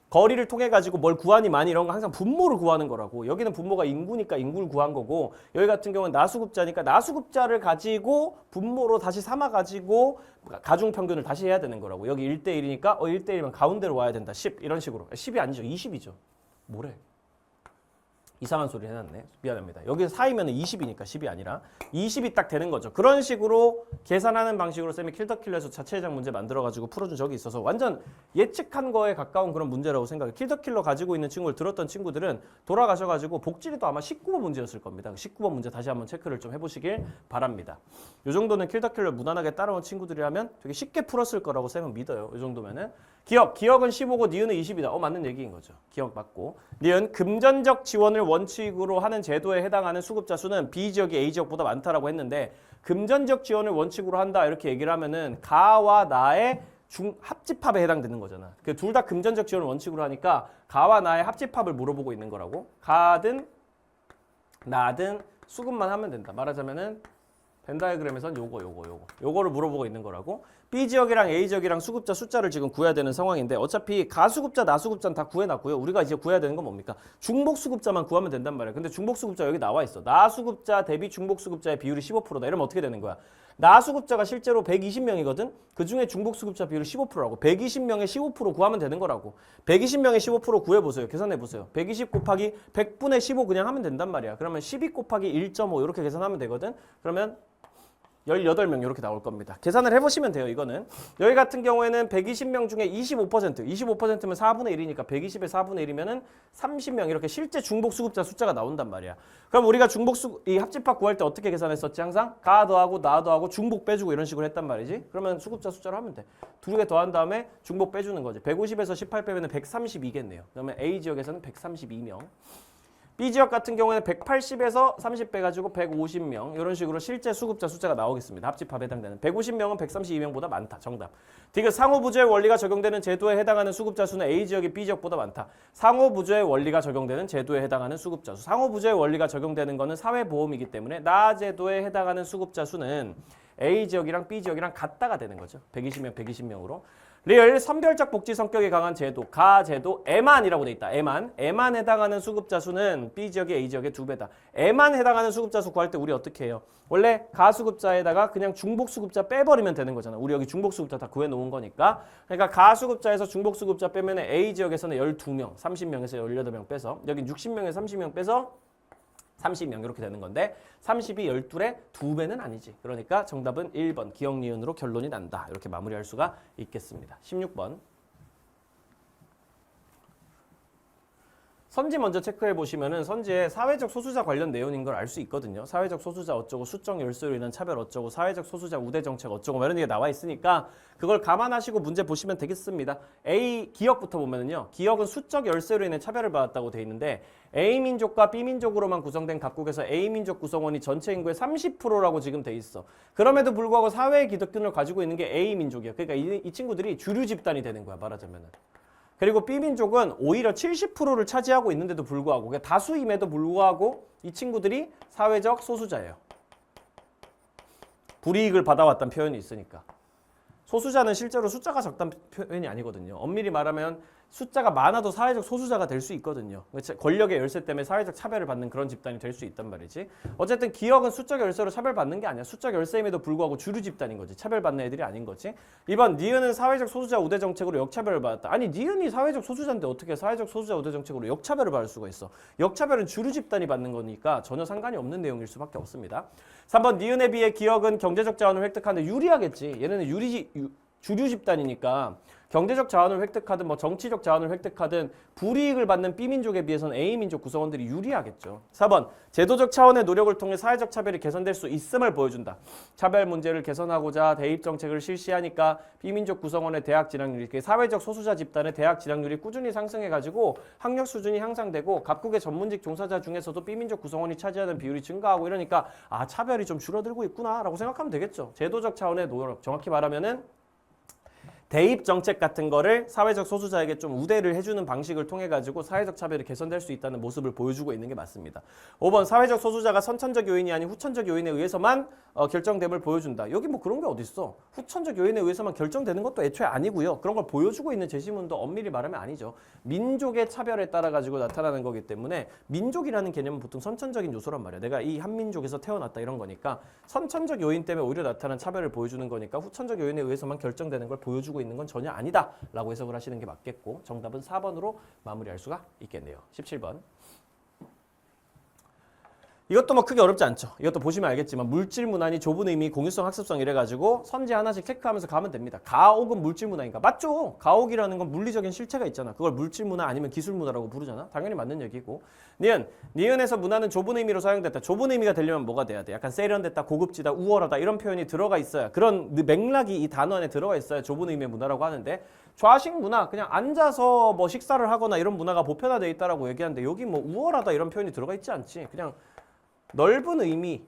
거리를 통해 가지고 뭘 구하니 많이 이런 거 항상 분모를 구하는 거라고. 여기는 분모가 인구니까 인구를 구한 거고 여기 같은 경우는 나수급자니까 나수급자를 가지고 분모로 다시 삼아 가지고 가중평균을 다시 해야 되는 거라고. 여기 1대1이니까 1대1이면 가운데로 와야 된다. 10 이런 식으로. 10이 아니죠. 20이죠. 뭐래? 이상한 소리 해놨네. 미안합니다. 여기서 4이면 20이니까 10이 아니라 20이 딱 되는 거죠. 그런 식으로 계산하는 방식으로 쌤이 킬더킬러에서 자체해석 문제 만들어가지고 풀어준 적이 있어서 완전 예측한 거에 가까운 그런 문제라고 생각해요. 킬더킬러 가지고 있는 친구를 들었던 친구들은 돌아가셔가지고 복지리도 아마 19번 문제였을 겁니다. 19번 문제 다시 한번 체크를 좀 해보시길 바랍니다. 이 정도는 킬더킬러 무난하게 따라온 친구들이라면 되게 쉽게 풀었을 거라고 쌤은 믿어요. 이 정도면은. 기억은 15고 니은은 20이다. 맞는 얘기인 거죠. 기억 맞고. 니은 금전적 지원을 원칙으로 하는 제도에 해당하는 수급자 수는 B지역이 A지역보다 많다라고 했는데 금전적 지원을 원칙으로 한다 이렇게 얘기를 하면은 가와 나의 합집합에 해당되는 거잖아. 그 둘 다 금전적 지원을 원칙으로 하니까 가와 나의 합집합을 물어보고 있는 거라고. 가든 나든 수급만 하면 된다. 말하자면은 벤 다이어그램에선 요거를 물어보고 있는 거라고. B지역이랑 A지역이랑 수급자 숫자를 지금 구해야 되는 상황인데 어차피 가수급자, 나수급자는 다 구해놨고요. 우리가 이제 구해야 되는 건 뭡니까? 중복수급자만 구하면 된단 말이야. 근데 중복수급자 여기 나와 있어. 나수급자 대비 중복수급자의 비율이 15%다. 이러면 어떻게 되는 거야? 나수급자가 실제로 120명이거든? 그중에 중복수급자 비율이 15%라고. 120명의 15% 구하면 되는 거라고. 120명의 15% 구해보세요. 계산해보세요. 120 곱하기 100분의 15 그냥 하면 된단 말이야. 그러면 12 곱하기 1.5 이렇게 계산하면 되거든? 그러면 18명 이렇게 나올 겁니다. 계산을 해보시면 돼요. 이거는. 여기 같은 경우에는 120명 중에 25%면 4분의 1이니까 120의 4분의 1이면은 30명 이렇게 실제 중복수급자 숫자가 나온단 말이야. 그럼 우리가 이 합집합 구할 때 어떻게 계산했었지? 항상 가 더하고 나 더하고 중복 빼주고 이런 식으로 했단 말이지. 그러면 수급자 숫자로 하면 돼. 두 개 더한 다음에 중복 빼주는 거지. 150에서 18 빼면 132겠네요. 그러면 A지역에서는 132명. B지역 같은 경우에는 180에서 30 빼가지고 150명 이런 식으로 실제 수급자 숫자가 나오겠습니다. 합집합에 해당되는 150명은 132명보다 많다. 정답. 디귿 상호부조의 원리가 적용되는 제도에 해당하는 수급자 수는 A지역이 B지역보다 많다. 상호부조의 원리가 적용되는 제도에 해당하는 수급자 수. 상호부조의 원리가 적용되는 것은 사회보험이기 때문에 나 제도에 해당하는 수급자 수는 A지역이랑 B지역이랑 같다가 되는 거죠. 120명, 120명으로. 리얼 선별적 복지 성격이 강한 제도, 가제도, E만이라고 돼 있다. E만 해당하는 수급자 수는 B지역의 A지역의 2배다. E만 해당하는 수급자 수 구할 때 우리 어떻게 해요? 원래 가수급자에다가 그냥 중복수급자 빼버리면 되는 거잖아. 우리 여기 중복수급자 다 구해놓은 거니까. 그러니까 가수급자에서 중복수급자 빼면 A지역에서는 12명, 30명에서 18명 빼서 여기 60명에서 30명 빼서 30명 이렇게 되는 건데 30이 12의 2배는 아니지. 그러니까 정답은 1번 기억 니은으로 결론이 난다. 이렇게 마무리할 수가 있겠습니다. 16번. 선지 먼저 체크해 보시면은 선지에 사회적 소수자 관련 내용인 걸 알 수 있거든요. 사회적 소수자 어쩌고 수적 열쇠로 인한 차별 어쩌고 사회적 소수자 우대 정책 어쩌고 이런 게 나와 있으니까 그걸 감안하시고 문제 보시면 되겠습니다. A 기억부터 보면은요. 기억은 수적 열쇠로 인해 차별을 받았다고 돼 있는데 A민족과 B민족으로만 구성된 각국에서 A민족 구성원이 전체 인구의 30%라고 지금 돼 있어. 그럼에도 불구하고 사회의 기득권을 가지고 있는 게 A민족이야. 그러니까 이 친구들이 주류 집단이 되는 거야. 말하자면은. 그리고 B민족은 오히려 70%를 차지하고 있는데도 불구하고 그러니까 다수임에도 불구하고 이 친구들이 사회적 소수자예요. 불이익을 받아왔다는 표현이 있으니까. 소수자는 실제로 숫자가 적다는 표현이 아니거든요. 엄밀히 말하면 숫자가 많아도 사회적 소수자가 될 수 있거든요. 권력의 열쇠 때문에 사회적 차별을 받는 그런 집단이 될 수 있단 말이지. 어쨌든 기억은 수적 열쇠로 차별받는 게 아니야. 수적 열쇠임에도 불구하고 주류 집단인 거지. 차별받는 애들이 아닌 거지. 2번 니은은 사회적 소수자 우대 정책으로 역차별을 받았다. 아니 니은이 사회적 소수자인데 어떻게 사회적 소수자 우대 정책으로 역차별을 받을 수가 있어. 역차별은 주류 집단이 받는 거니까 전혀 상관이 없는 내용일 수밖에 없습니다. 3번 니은에 비해 기억은 경제적 자원을 획득하는데 유리하겠지. 얘네는 주류 집단이니까 경제적 자원을 획득하든 뭐 정치적 자원을 획득하든 불이익을 받는 B민족에 비해서는 A민족 구성원들이 유리하겠죠. 4번 제도적 차원의 노력을 통해 사회적 차별이 개선될 수 있음을 보여준다. 차별 문제를 개선하고자 대입 정책을 실시하니까 B민족 구성원의 대학 진학률이 사회적 소수자 집단의 대학 진학률이 꾸준히 상승해가지고 학력 수준이 향상되고 각국의 전문직 종사자 중에서도 B민족 구성원이 차지하는 비율이 증가하고 이러니까 아 차별이 좀 줄어들고 있구나라고 생각하면 되겠죠. 제도적 차원의 노력 정확히 말하면은 대입 정책 같은 거를 사회적 소수자에게 좀 우대를 해주는 방식을 통해 가지고 사회적 차별이 개선될 수 있다는 모습을 보여주고 있는 게 맞습니다. 5번 사회적 소수자가 선천적 요인이 아닌 후천적 요인에 의해서만 결정됨을 보여준다. 여기 뭐 그런 게 어디 있어? 후천적 요인에 의해서만 결정되는 것도 애초에 아니고요. 그런 걸 보여주고 있는 제시문도 엄밀히 말하면 아니죠. 민족의 차별에 따라 가지고 나타나는 거기 때문에 민족이라는 개념은 보통 선천적인 요소란 말이야. 내가 이 한민족에서 태어났다 이런 거니까 선천적 요인 때문에 오히려 나타난 차별을 보여주는 거니까 후천적 요인에 의해서만 결정되는 걸 보여주고 있는 건 전혀 아니다 라고 해석을 하시는 게 맞겠고 정답은 4번으로 마무리할 수가 있겠네요. 17번. 이것도 뭐 크게 어렵지 않죠. 이것도 보시면 알겠지만 물질 문화니 좁은 의미, 공유성, 학습성 이래가지고 선지 하나씩 체크하면서 가면 됩니다. 가옥은 물질 문화인가? 맞죠. 가옥이라는 건 물리적인 실체가 있잖아. 그걸 물질 문화 아니면 기술 문화라고 부르잖아. 당연히 맞는 얘기고. 니은에서 문화는 좁은 의미로 사용됐다. 좁은 의미가 되려면 뭐가 돼야 돼? 약간 세련됐다, 고급지다, 우월하다 이런 표현이 들어가 있어야, 그런 맥락이 이 단어 안에 들어가 있어야 좁은 의미의 문화라고 하는데, 좌식 문화, 그냥 앉아서 뭐 식사를 하거나 이런 문화가 보편화되어 있다라고 얘기하는데, 여기 뭐 우월하다 이런 표현이 들어가 있지 않지. 그냥 넓은 의미,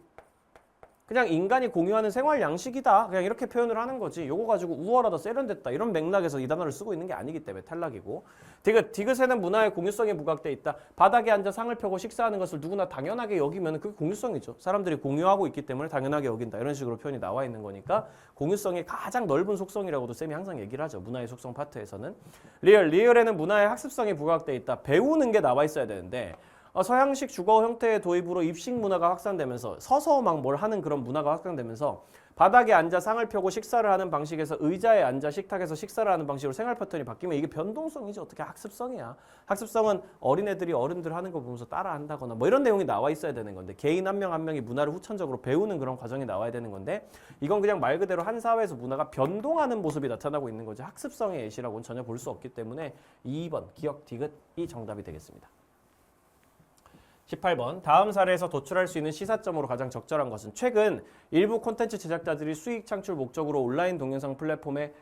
그냥 인간이 공유하는 생활 양식이다, 그냥 이렇게 표현을 하는 거지. 요거 가지고 우월하다, 세련됐다 이런 맥락에서 이 단어를 쓰고 있는 게 아니기 때문에 탈락이고. 디귿에는 문화의 공유성이 부각돼 있다. 바닥에 앉아 상을 펴고 식사하는 것을 누구나 당연하게 여기면 그게 공유성이죠. 사람들이 공유하고 있기 때문에 당연하게 여긴다, 이런 식으로 표현이 나와 있는 거니까 공유성의 가장 넓은 속성이라고도 쌤이 항상 얘기를 하죠. 문화의 속성 파트에서는. 리얼에는 문화의 학습성이 부각돼 있다. 배우는 게 나와 있어야 되는데, 서양식 주거 형태의 도입으로 입식 문화가 확산되면서 서서 막 뭘 하는 그런 문화가 확산되면서 바닥에 앉아 상을 펴고 식사를 하는 방식에서 의자에 앉아 식탁에서 식사를 하는 방식으로 생활 패턴이 바뀌면 이게 변동성이지 어떻게 학습성이야. 학습성은 어린애들이 어른들 하는 거 보면서 따라한다거나 뭐 이런 내용이 나와 있어야 되는 건데, 개인 한 명 한 명이 문화를 후천적으로 배우는 그런 과정이 나와야 되는 건데, 이건 그냥 말 그대로 한 사회에서 문화가 변동하는 모습이 나타나고 있는 거지 학습성의 예시라고는 전혀 볼 수 없기 때문에 2번 기억 디귿이 정답이 되겠습니다. 18번 다음 사례에서 도출할 수 있는 시사점으로 가장 적절한 것은, 최근 일부 콘텐츠 제작자들이 수익 창출 목적으로 온라인 동영상 플랫폼에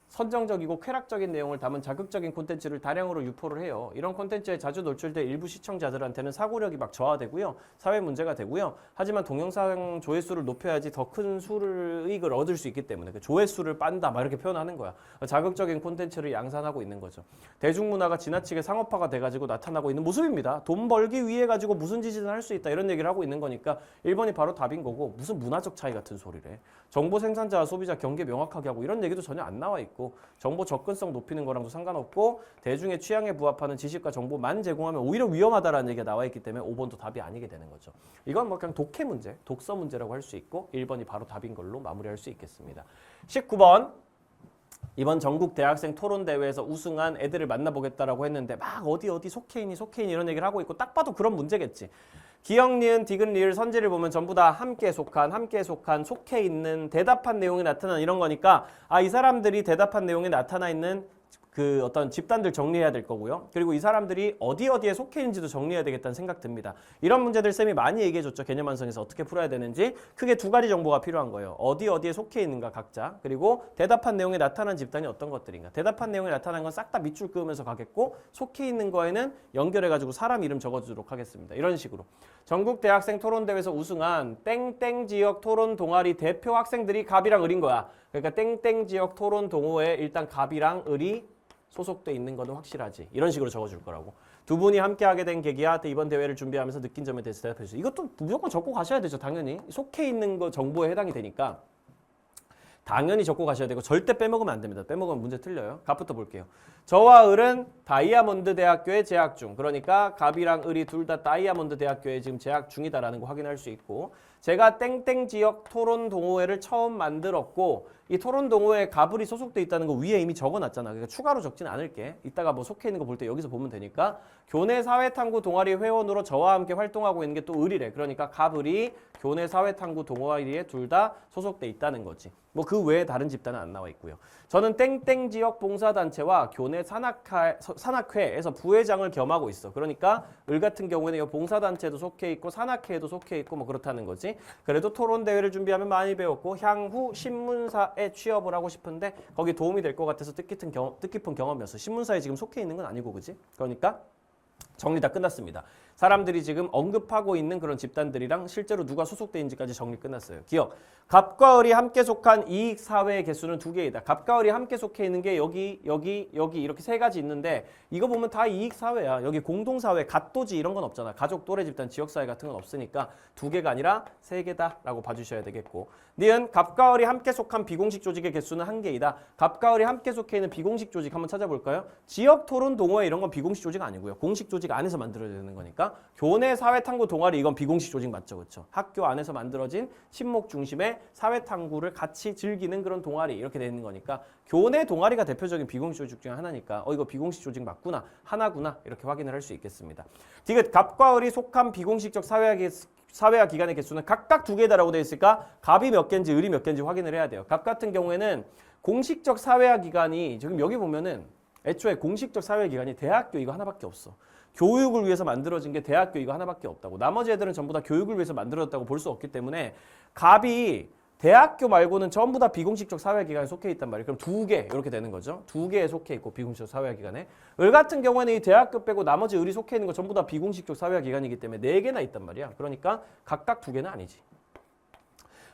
선정적이고 쾌락적인 내용을 담은 자극적인 콘텐츠를 다량으로 유포를 해요. 이런 콘텐츠에 자주 노출돼 일부 시청자들한테는 사고력이 막 저하되고요. 사회 문제가 되고요. 하지만 동영상 조회수를 높여야지 더 큰 수익을 얻을 수 있기 때문에 그 조회수를 빤다 막 이렇게 표현하는 거야. 자극적인 콘텐츠를 양산하고 있는 거죠. 대중문화가 지나치게 상업화가 돼가지고 나타나고 있는 모습입니다. 돈 벌기 위해 가지고 무슨 짓이든 할 수 있다 이런 얘기를 하고 있는 거니까 1번이 바로 답인 거고, 무슨 문화적 차이 같은 소리래. 정보 생산자와 소비자 경계 명확하게 하고 이런 얘기도 전혀 안 나와 있고, 정보 접근성 높이는 거랑도 상관없고, 대중의 취향에 부합하는 지식과 정보만 제공하면 오히려 위험하다라는 얘기가 나와 있기 때문에 5번도 답이 아니게 되는 거죠. 이건 뭐 그냥 독해 문제, 독서 문제라고 할 수 있고 1번이 바로 답인 걸로 마무리할 수 있겠습니다. 19번 이번 전국 대학생 토론 대회에서 우승한 애들을 만나보겠다라고 했는데 막 어디 속해 있니 이런 얘기를 하고 있고, 딱 봐도 그런 문제겠지. 기역, 니은, 디귿, 리을 선지를 보면 전부 다 함께 속한, 속해 있는, 대답한 내용이 나타나는 이런 거니까, 이 사람들이 대답한 내용이 나타나 있는 그 어떤 집단들 정리해야 될 거고요. 그리고 이 사람들이 어디에 속해 있는지도 정리해야 되겠다는 생각 듭니다. 이런 문제들 쌤이 많이 얘기해줬죠. 개념 완성에서 어떻게 풀어야 되는지. 크게 두 가지 정보가 필요한 거예요. 어디에 속해 있는가 각자, 그리고 대답한 내용에 나타난 집단이 어떤 것들인가. 대답한 내용에 나타난 건 싹 다 밑줄 그으면서 가겠고, 속해 있는 거에는 연결해가지고 사람 이름 적어주도록 하겠습니다. 이런 식으로. 전국 대학생 토론대회에서 우승한 땡땡 지역 토론 동아리 대표 학생들이 갑이랑 을인 거야. 그러니까 땡땡 지역 토론 동호회에 일단 갑이랑 을이 소속돼 있는 거는 확실하지. 이런 식으로 적어줄 거라고. 두 분이 함께 하게 된 계기와 이번 대회를 준비하면서 느낀 점에 대해서 대답해 주세요. 이것도 무조건 적고 가셔야 되죠. 당연히. 속해 있는 거 정보에 해당이 되니까 당연히 적고 가셔야 되고, 절대 빼먹으면 안 됩니다. 빼먹으면 문제 틀려요. 갑부터 볼게요. 저와 을은 다이아몬드 대학교에 재학 중. 그러니까 갑이랑 을이 둘 다 다이아몬드 대학교에 지금 재학 중이다라는 거 확인할 수 있고, 제가 땡땡 지역 토론 동호회를 처음 만들었고, 이 토론 동호회에 갑을이 소속돼 있다는 거 위에 이미 적어놨잖아. 그러니까 추가로 적지는 않을게. 이따가 뭐 속해 있는 거 볼 때 여기서 보면 되니까. 교내 사회탐구 동아리 회원으로 저와 함께 활동하고 있는 게 또 을이래. 그러니까 갑을이 교내 사회탐구 동아리에 둘 다 소속돼 있다는 거지. 뭐 그 외에 다른 집단은 안 나와 있고요. 저는 땡땡 지역 봉사단체와 교내 산악회에서 부회장을 겸하고 있어. 그러니까 을 같은 경우에는 이 봉사단체도 속해 있고 산악회에도 속해 있고 뭐 그렇다는 거지. 그래도 토론 대회를 준비하면 많이 배웠고, 향후 신문사에 취업을 하고 싶은데 거기 도움이 될 것 같아서 뜻깊은 경험이었어. 신문사에 지금 속해 있는 건 아니고, 그지? 그러니까 정리 다 끝났습니다. 사람들이 지금 언급하고 있는 그런 집단들이랑 실제로 누가 소속돼 있는지까지 정리 끝났어요. 기억. 갑과 을이 함께 속한 이익사회의 개수는 2개이다. 갑과 을이 함께 속해 있는 게 여기 이렇게 3가지 있는데, 이거 보면 다 이익사회야. 여기 공동사회, 갓도지 이런 건 없잖아. 가족, 또래 집단, 지역사회 같은 건 없으니까 2개가 아니라 3개다라고 봐주셔야 되겠고, 니은 갑과 을이 함께 속한 비공식 조직의 개수는 1개이다. 갑과 을이 함께 속해 있는 비공식 조직 한번 찾아볼까요? 지역 토론 동호회 이런 건 비공식 조직 아니고요. 공식 조직 비공식 안에서 만들어야 되는 거니까 교내 사회탐구 동아리 이건 비공식 조직 맞죠, 그렇죠? 학교 안에서 만들어진 친목 중심의 사회탐구를 같이 즐기는 그런 동아리 이렇게 되는 거니까 교내 동아리가 대표적인 비공식 조직 중 하나니까 이거 비공식 조직 맞구나, 하나구나 이렇게 확인을 할 수 있겠습니다. 디귿 갑과 을이 속한 비공식적 사회화 기관의 개수는 각각 2개다라고 되어 있으니까 갑이 몇 개인지 을이 몇 개인지 확인을 해야 돼요. 갑 같은 경우에는 공식적 사회화 기관이 지금 여기 보면은 애초에 공식적 사회화 기관이 대학교 이거 하나밖에 없어. 교육을 위해서 만들어진 게 대학교 이거 하나밖에 없다고. 나머지 애들은 전부 다 교육을 위해서 만들어졌다고 볼 수 없기 때문에 갑이 대학교 말고는 전부 다 비공식적 사회기관에 속해 있단 말이에요. 그럼 2개 이렇게 되는 거죠. 2개에 속해 있고 비공식적 사회기관에. 을 같은 경우에는 이 대학교 빼고 나머지 을이 속해 있는 거 전부 다 비공식적 사회기관이기 때문에 4개나 있단 말이야. 그러니까 각각 2개는 아니지.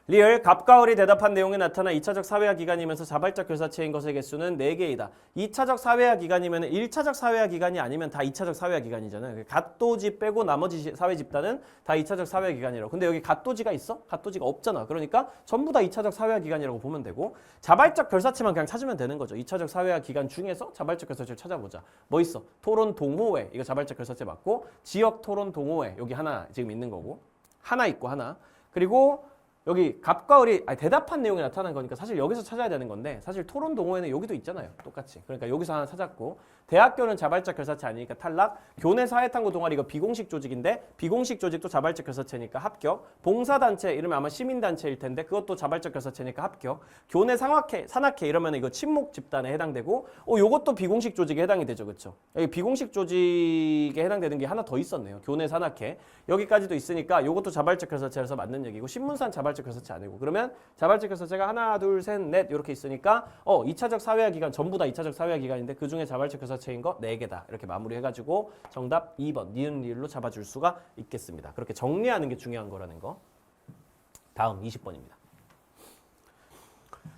리을 갑과 을이 대답한 내용에 나타난 2차적 사회화 기간이면서 자발적 결사체인 것의 개수는 4개이다. 2차적 사회화 기간이면 1차적 사회화 기간이 아니면 다 2차적 사회화 기간이잖아요. 갓도지 빼고 나머지 사회 집단은 다 2차적 사회화 기간이라고. 근데 여기 갓도지가 있어? 갓도지가 없잖아. 그러니까 전부 다 2차적 사회화 기간이라고 보면 되고 자발적 결사체만 그냥 찾으면 되는 거죠. 2차적 사회화 기간 중에서 자발적 결사체를 찾아보자. 뭐 있어? 토론 동호회. 이거 자발적 결사체 맞고 지역 토론 동호회. 여기 하나 지금 있는 거고. 하나 있고 하나. 그리고 여기 갑과 을이 대답한 내용이 나타난 거니까 사실 여기서 찾아야 되는 건데 사실 토론 동호회는 여기도 있잖아요. 똑같이. 그러니까 여기서 하나 찾았고 대학교는 자발적 결사체 아니니까 탈락. 교내 사회탐구 동아리 이거 비공식 조직인데 비공식 조직도 자발적 결사체니까 합격. 봉사단체 이러면 아마 시민단체일 텐데 그것도 자발적 결사체니까 합격. 교내 산악회 이러면 이거 친목 집단에 해당되고 요것도 비공식 조직에 해당이 되죠. 그렇죠? 여기 비공식 조직에 해당되는 게 하나 더 있었네요. 교내 산악회. 여기까지도 있으니까 요것도 자발적 결사체라서 맞는 얘기고 신문산 자발적 결사체 아니고 그러면 자발적 결사체가 하나 둘 셋 넷 이렇게 있으니까 2차적 사회화 기간 전부 다 2차적 사회화 기간인데 그중에 자발적 결사체인 거 4개다 이렇게 마무리해가지고 정답 2번 니은 리을로 잡아줄 수가 있겠습니다. 그렇게 정리하는 게 중요한 거라는 거. 다음 20번입니다.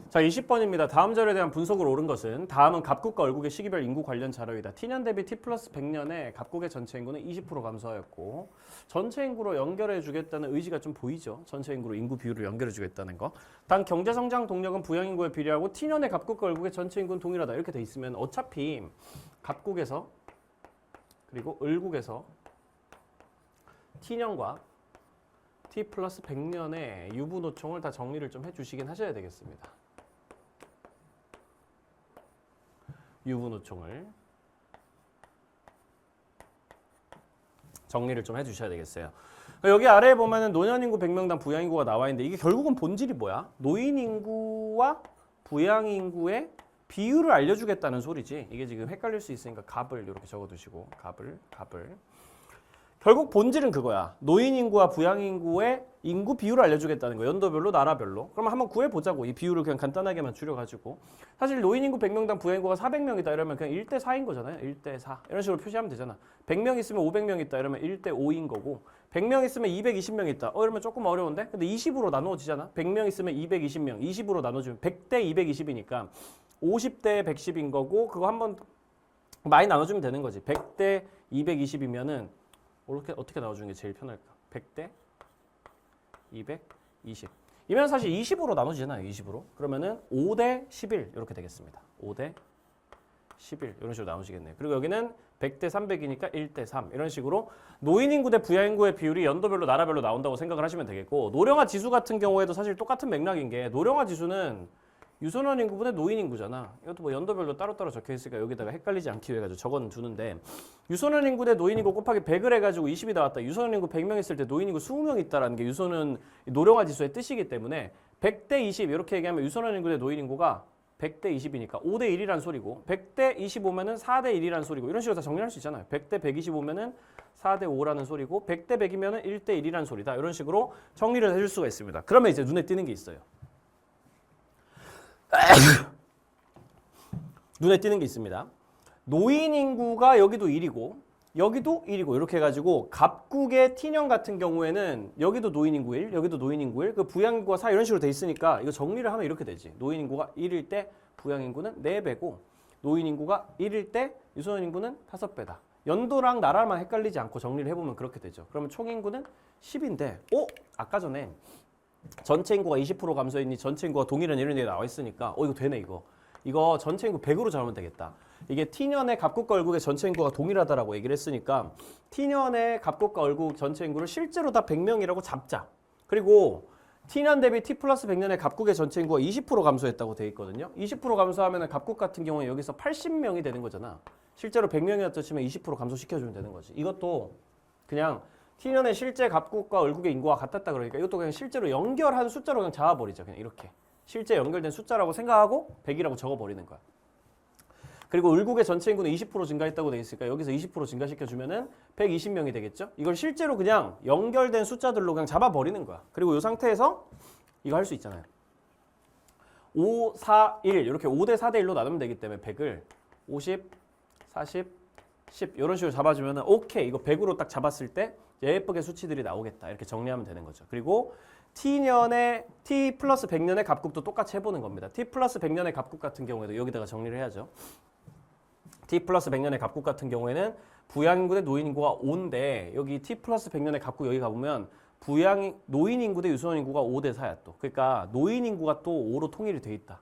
자, 20번입니다. 다음 자료에 대한 분석으로 옳은 것은 다음은 갑국과 을국의 시기별 인구 관련 자료이다. T년 대비 T 플러스 100년에 갑국의 전체 인구는 20% 감소하였고 전체 인구로 연결해 주겠다는 의지가 좀 보이죠. 전체 인구로 인구 비율을 연결해 주겠다는 거. 단 경제성장 동력은 부양인구에 비례하고 T년의 갑국과 을국의 전체 인구는 동일하다. 이렇게 돼 있으면 어차피 갑국에서 그리고 을국에서 T년과 T 플러스 100년의 유부노총을 다 정리를 좀 해주시긴 하셔야 되겠습니다. 유부노총을 정리를 좀 해주셔야 되겠어요. 여기 아래에 보면은 노년인구 100명당 부양인구가 나와 있는데 이게 결국은 본질이 뭐야? 노인인구와 부양인구의 비율을 알려주겠다는 소리지. 이게 지금 헷갈릴 수 있으니까 갑을 이렇게 적어두시고 갑을 결국 본질은 그거야. 노인인구와 부양인구의 인구 비율을 알려주겠다는 거. 연도별로, 나라별로. 그럼 한번 구해보자고. 이 비율을 그냥 간단하게만 줄여가지고. 사실 노인인구 100명당 부양인구가 400명이다 이러면 그냥 1대 4인 거잖아요. 1대 4. 이런 식으로 표시하면 되잖아. 100명 있으면 500명 있다 이러면 1대 5인 거고 100명 있으면 220명 있다. 이러면 조금 어려운데? 근데 20으로 나누어지잖아. 100명 있으면 220명. 20으로 나눠주면 100대 220이니까 50대 110인 거고 그거 한번 많이 나눠주면 되는 거지. 100대 220이면은 어떻게 나눠주는 게 제일 편할까? 100대 220. 이면 사실 20으로 나눠지잖아요. 20으로. 그러면은 5대 11 이렇게 되겠습니다. 5대 11 이런 식으로 나누시겠네요. 그리고 여기는 100대 300이니까 1대 3 이런 식으로 노인인구 대 부양인구의 비율이 연도별로 나라별로 나온다고 생각을 하시면 되겠고 노령화 지수 같은 경우에도 사실 똑같은 맥락인 게 노령화 지수는 유소년 인구분의 노인 인구잖아. 이것도 뭐 연도별로 따로따로 적혀 있으니까 여기다가 헷갈리지 않기 위해 가지고 적어 두는데 유소년 인구 대 노인 인구 곱하기 100을 해가지고 20이 나왔다. 유소년 인구 100명 있을 때 노인 인구 20명 있다라는 게 유소년 노령화 지수의 뜻이기 때문에 100대 20 이렇게 얘기하면 유소년 인구 대 노인 인구가 100대 20이니까 5대 1이란 소리고 100대 25면은 4대 1이란 소리고 이런 식으로 다 정리할 수 있잖아요. 100대 125면은 4대 5라는 소리고 100대 100이면은 1대 1이란 소리다. 이런 식으로 정리를 해줄 수가 있습니다. 그러면 이제 눈에 띄는 게 있어요. 눈에 띄는 게 있습니다. 노인 인구가 여기도 1이고 여기도 1이고 이렇게 해가지고 갑국의 T년 같은 경우에는 여기도 노인 인구 1, 여기도 노인 인구 1, 그 부양 인구가 4 이런 식으로 돼 있으니까 이거 정리를 하면 이렇게 되지. 노인 인구가 1일 때 부양 인구는 4배고 노인 인구가 1일 때 유소년 인구는 5배다. 연도랑 나라만 헷갈리지 않고 정리를 해보면 그렇게 되죠. 그러면 총 인구는 10인데 아까 전에 전체 인구가 20% 감소했니 전체 인구가 동일한 이런 데 나와 있으니까 이거 되네 이거 전체 인구 100으로 잡으면 되겠다. 이게 T년의 갑국과 을국의 전체 인구가 동일하다라고 얘기를 했으니까 T년의 갑국과 을국 전체 인구를 실제로 다 100명이라고 잡자. 그리고 T년 대비 T 플러스 100년의 갑국의 전체 인구가 20% 감소했다고 돼 있거든요. 20% 감소하면 갑국 같은 경우에 여기서 80명이 되는 거잖아. 실제로 100명이었다 치면 20% 감소시켜주면 되는 거지. 이것도 그냥 T년의 실제 갑국과 을국의 인구가 같았다 그러니까 이것도 그냥 실제로 연결한 숫자로 그냥 잡아버리자. 그냥 이렇게. 실제 연결된 숫자라고 생각하고 100이라고 적어버리는 거야. 그리고 을국의 전체 인구는 20% 증가했다고 돼 있으니까 여기서 20% 증가시켜주면은 120명이 되겠죠? 이걸 실제로 그냥 연결된 숫자들로 그냥 잡아버리는 거야. 그리고 이 상태에서 이거 할 수 있잖아요. 5, 4, 1 이렇게 5대 4대 1로 나누면 되기 때문에 100을 50, 40, 10 이런 식으로 잡아주면은 오케이 이거 100으로 딱 잡았을 때 예쁘게 수치들이 나오겠다. 이렇게 정리하면 되는 거죠. 그리고 T년의 T 플러스 100년의 갑국도 똑같이 해보는 겁니다. T 플러스 100년의 갑국 같은 경우에도 여기다가 정리를 해야죠. T 플러스 100년의 갑국 같은 경우에는 부양인구 대 노인인구가 5인데 여기 T 플러스 100년의 갑국 여기 가보면 노인인구 대 유소년인구가 5대 4야 또. 그러니까 노인인구가 또 5로 통일이 돼 있다.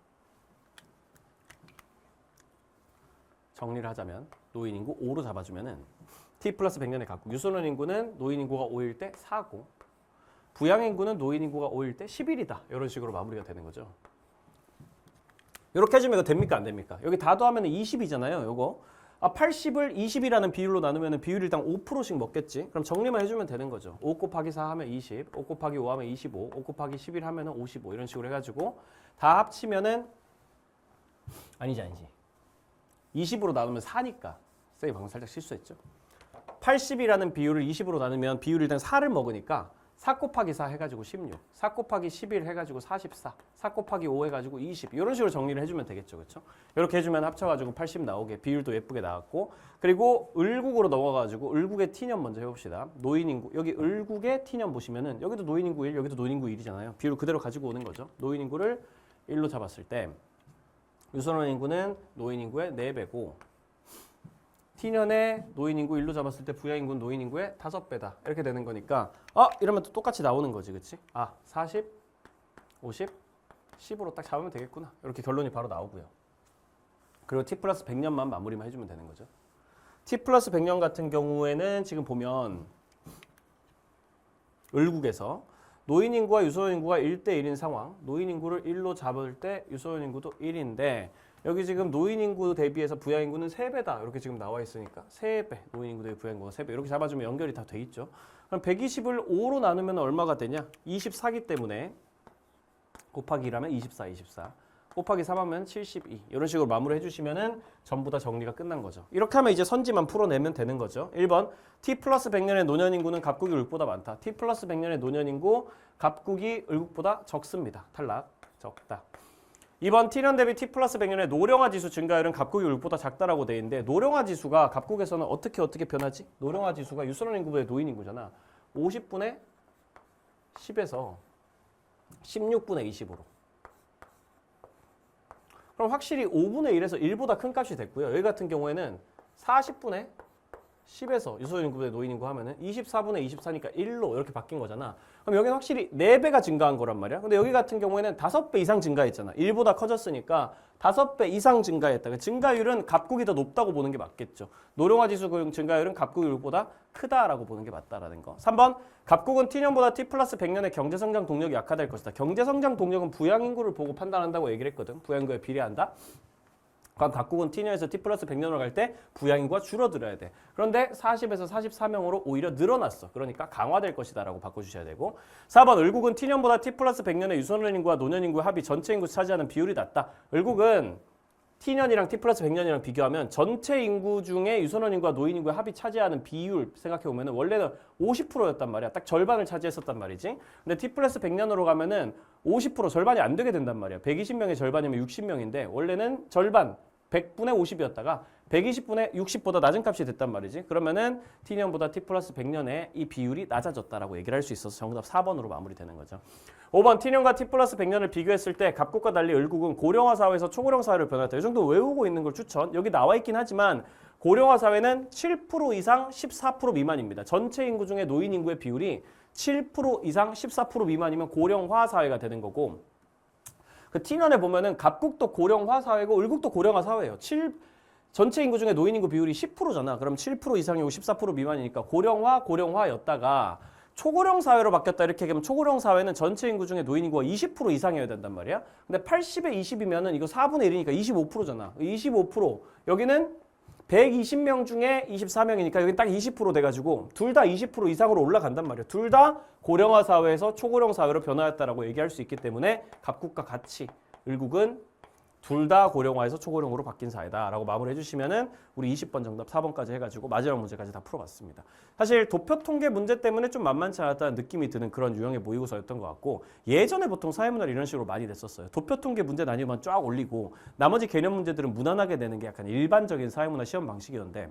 정리를 하자면 노인인구 5로 잡아주면은 T 플러스 100년의 갑국 유소년인구는 노인인구가 5일 때 4고 부양인구는 노인인구가 5일 때 11이다. 이런 식으로 마무리가 되는 거죠. 이렇게 해주면 이거 됩니까? 안 됩니까? 여기 다 더하면 20이잖아요. 요거. 80을 20이라는 비율로 나누면 비율이 일단 5%씩 먹겠지. 그럼 정리만 해주면 되는 거죠. 5 곱하기 4 하면 20, 5 곱하기 5 하면 25, 5 곱하기 11 하면 55 이런 식으로 해가지고 다 합치면은 아니지. 20으로 나누면 4니까. 쌤이 방금 살짝 실수했죠. 80이라는 비율을 20으로 나누면 비율이 일단 4를 먹으니까 4 곱하기 4 해가지고 16, 4 곱하기 11 해가지고 44, 4 곱하기 5 해가지고 20 이런 식으로 정리를 해주면 되겠죠. 그렇죠? 이렇게 해주면 합쳐가지고 80 나오게 비율도 예쁘게 나왔고 그리고 을국으로 넘어가가지고 을국의 T년 먼저 해봅시다. 노인인구 여기 을국의 T년 보시면은 여기도 노인인구 1 여기도 노인인구 1이잖아요. 비율을 그대로 가지고 오는 거죠. 노인인구를 1로 잡았을 때 유소년 인구는 노인인구의 4배고 T년의 노인인구 1로 잡았을 때 부양인구는 노인인구의 5배다. 이렇게 되는 거니까 이러면 또 똑같이 나오는 거지. 그치? 40, 50, 10으로 딱 잡으면 되겠구나. 이렇게 결론이 바로 나오고요. 그리고 T 플러스 100년만 마무리만 해주면 되는 거죠. T 플러스 100년 같은 경우에는 지금 보면 을국에서 노인인구와 유소년인구가 1대 1인 상황 노인인구를 1로 잡을 때 유소년인구도 1인데 여기 지금 노인인구 대비해서 부양인구는 3배다. 이렇게 지금 나와 있으니까 3배. 노인인구 대비 부양인구가 3배. 이렇게 잡아주면 연결이 다 돼 있죠. 그럼 120을 5로 나누면 얼마가 되냐? 24기 때문에 곱하기 1하면 24. 곱하기 3하면 72. 이런 식으로 마무리 해주시면은 전부 다 정리가 끝난 거죠. 이렇게 하면 이제 선지만 풀어내면 되는 거죠. 1번 T 플러스 100년의 노년인구는 갑국이 을국보다 많다. T 플러스 100년의 노년인구 갑국이 을국보다 적습니다. 탈락. 적다. 2번 T년 대비 T 플러스 100년의 노령화 지수 증가율은 갑국이 을국보다 작다라고 돼 있는데 노령화 지수가 갑국에서는 어떻게 변하지? 노령화 지수가 유소년 인구보다 노인 인구잖아. 50분의 10에서 16분의 20으로. 그럼 확실히 5분의 1에서 1보다 큰 값이 됐고요. 여기 같은 경우에는 40분의 10에서 유소년 인구보다 노인 인구 하면은 24분의 24니까 1로 이렇게 바뀐 거잖아. 그럼 여기는 확실히 4배가 증가한 거란 말이야. 근데 여기 같은 경우에는 5배 이상 증가했잖아. 1보다 커졌으니까 5배 이상 증가했다. 증가율은 갑국이 더 높다고 보는 게 맞겠죠. 노령화 지수 증가율은 갑국이 을국보다 크다라고 보는 게 맞다라는 거. 3번 갑국은 T년보다 T 플러스 100년의 경제성장 동력이 약화될 것이다. 경제성장 동력은 부양인구를 보고 판단한다고 얘기를 했거든. 부양인구에 비례한다. 그럼 각국은 T년에서 T 플러스 100년으로 갈 때 부양인구가 줄어들어야 돼. 그런데 40에서 44명으로 오히려 늘어났어. 그러니까 강화될 것이다 라고 바꿔주셔야 되고 4번 을국은 T년보다 T 플러스 100년의 유소년 인구와 노년 인구의 합이 전체 인구 차지하는 비율이 낮다. 을국은 T년이랑 T 플러스 100년이랑 비교하면 전체 인구 중에 유소년 인구와 노인 인구의 합이 차지하는 비율 생각해보면 원래는 50%였단 말이야. 딱 절반을 차지했었단 말이지. 근데 T 플러스 100년으로 가면은 50% 절반이 안 되게 된단 말이야. 120명의 절반이면 60명인데 원래는 절반 100분의 50이었다가 120분의 60보다 낮은 값이 됐단 말이지. 그러면은 T년보다 T 플러스 100년에 이 비율이 낮아졌다라고 얘기를 할 수 있어서 정답 4번으로 마무리되는 거죠. 5번 T년과 T 플러스 100년을 비교했을 때 갑국과 달리 을국은 고령화 사회에서 초고령 사회로 변했다. 이 정도 외우고 있는 걸 추천. 여기 나와 있긴 하지만 고령화 사회는 7% 이상 14% 미만입니다. 전체 인구 중에 노인 인구의 비율이 7% 이상 14% 미만이면 고령화 사회가 되는 거고 그 T년에 보면은 갑국도 고령화 사회고 을국도 고령화 사회예요. 전체 인구 중에 노인 인구 비율이 10%잖아. 그럼 7% 이상이고 14% 미만이니까 고령화였다가 초고령 사회로 바뀌었다 이렇게 하면 초고령 사회는 전체 인구 중에 노인 인구가 20% 이상이어야 된단 말이야. 근데 80에 20이면은 이거 4분의 1이니까 25%잖아. 25%. 여기는 120명 중에 24명이니까 여기 딱 20% 돼가지고 둘 다 20% 이상으로 올라간단 말이야. 둘 다 고령화 사회에서 초고령 사회로 변화했다라고 얘기할 수 있기 때문에 갑국과 같이 을국은 둘 다 고령화에서 초고령으로 바뀐 사회다라고 마무리해 주시면은 우리 20번 정답 4번까지 해가지고 마지막 문제까지 다 풀어봤습니다. 사실 도표 통계 문제 때문에 좀 만만치 않았다는 느낌이 드는 그런 유형의 모의고사였던 것 같고 예전에 보통 사회문화를 이런 식으로 많이 냈었어요. 도표 통계 문제 난이도만 쫙 올리고 나머지 개념 문제들은 무난하게 내는 게 약간 일반적인 사회문화 시험 방식이었는데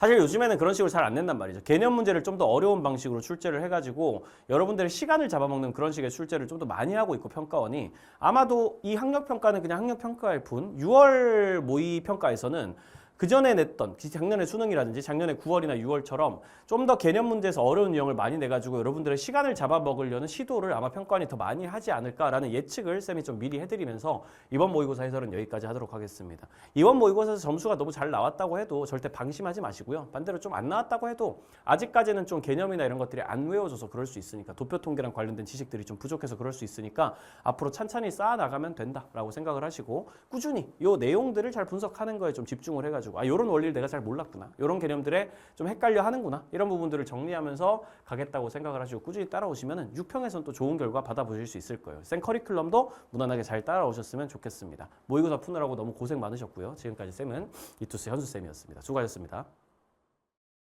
사실 요즘에는 그런 식으로 잘 안 낸단 말이죠. 개념 문제를 좀 더 어려운 방식으로 출제를 해가지고 여러분들의 시간을 잡아먹는 그런 식의 출제를 좀 더 많이 하고 있고 평가원이 아마도 이 학력평가는 그냥 학력평가일 뿐 6월 모의평가에서는 그 전에 냈던 작년에 수능이라든지 작년에 9월이나 6월처럼 좀 더 개념 문제에서 어려운 유형을 많이 내가지고 여러분들의 시간을 잡아먹으려는 시도를 아마 평가원이 더 많이 하지 않을까라는 예측을 쌤이 좀 미리 해드리면서 이번 모의고사 해설은 여기까지 하도록 하겠습니다. 이번 모의고사에서 점수가 너무 잘 나왔다고 해도 절대 방심하지 마시고요. 반대로 좀 안 나왔다고 해도 아직까지는 좀 개념이나 이런 것들이 안 외워져서 그럴 수 있으니까 도표 통계랑 관련된 지식들이 좀 부족해서 그럴 수 있으니까 앞으로 찬찬히 쌓아나가면 된다라고 생각을 하시고 꾸준히 이 내용들을 잘 분석하는 거에 좀 집중을 해가지고 이런 원리를 내가 잘 몰랐구나. 이런 개념들에 좀 헷갈려 하는구나. 이런 부분들을 정리하면서 가겠다고 생각을 하시고 꾸준히 따라오시면 6평에서는 또 좋은 결과 받아보실 수 있을 거예요. 생 커리큘럼도 무난하게 잘 따라오셨으면 좋겠습니다. 모의고사 푸느라고 너무 고생 많으셨고요. 지금까지 쌤은 이투스 현수쌤이었습니다. 수고하셨습니다.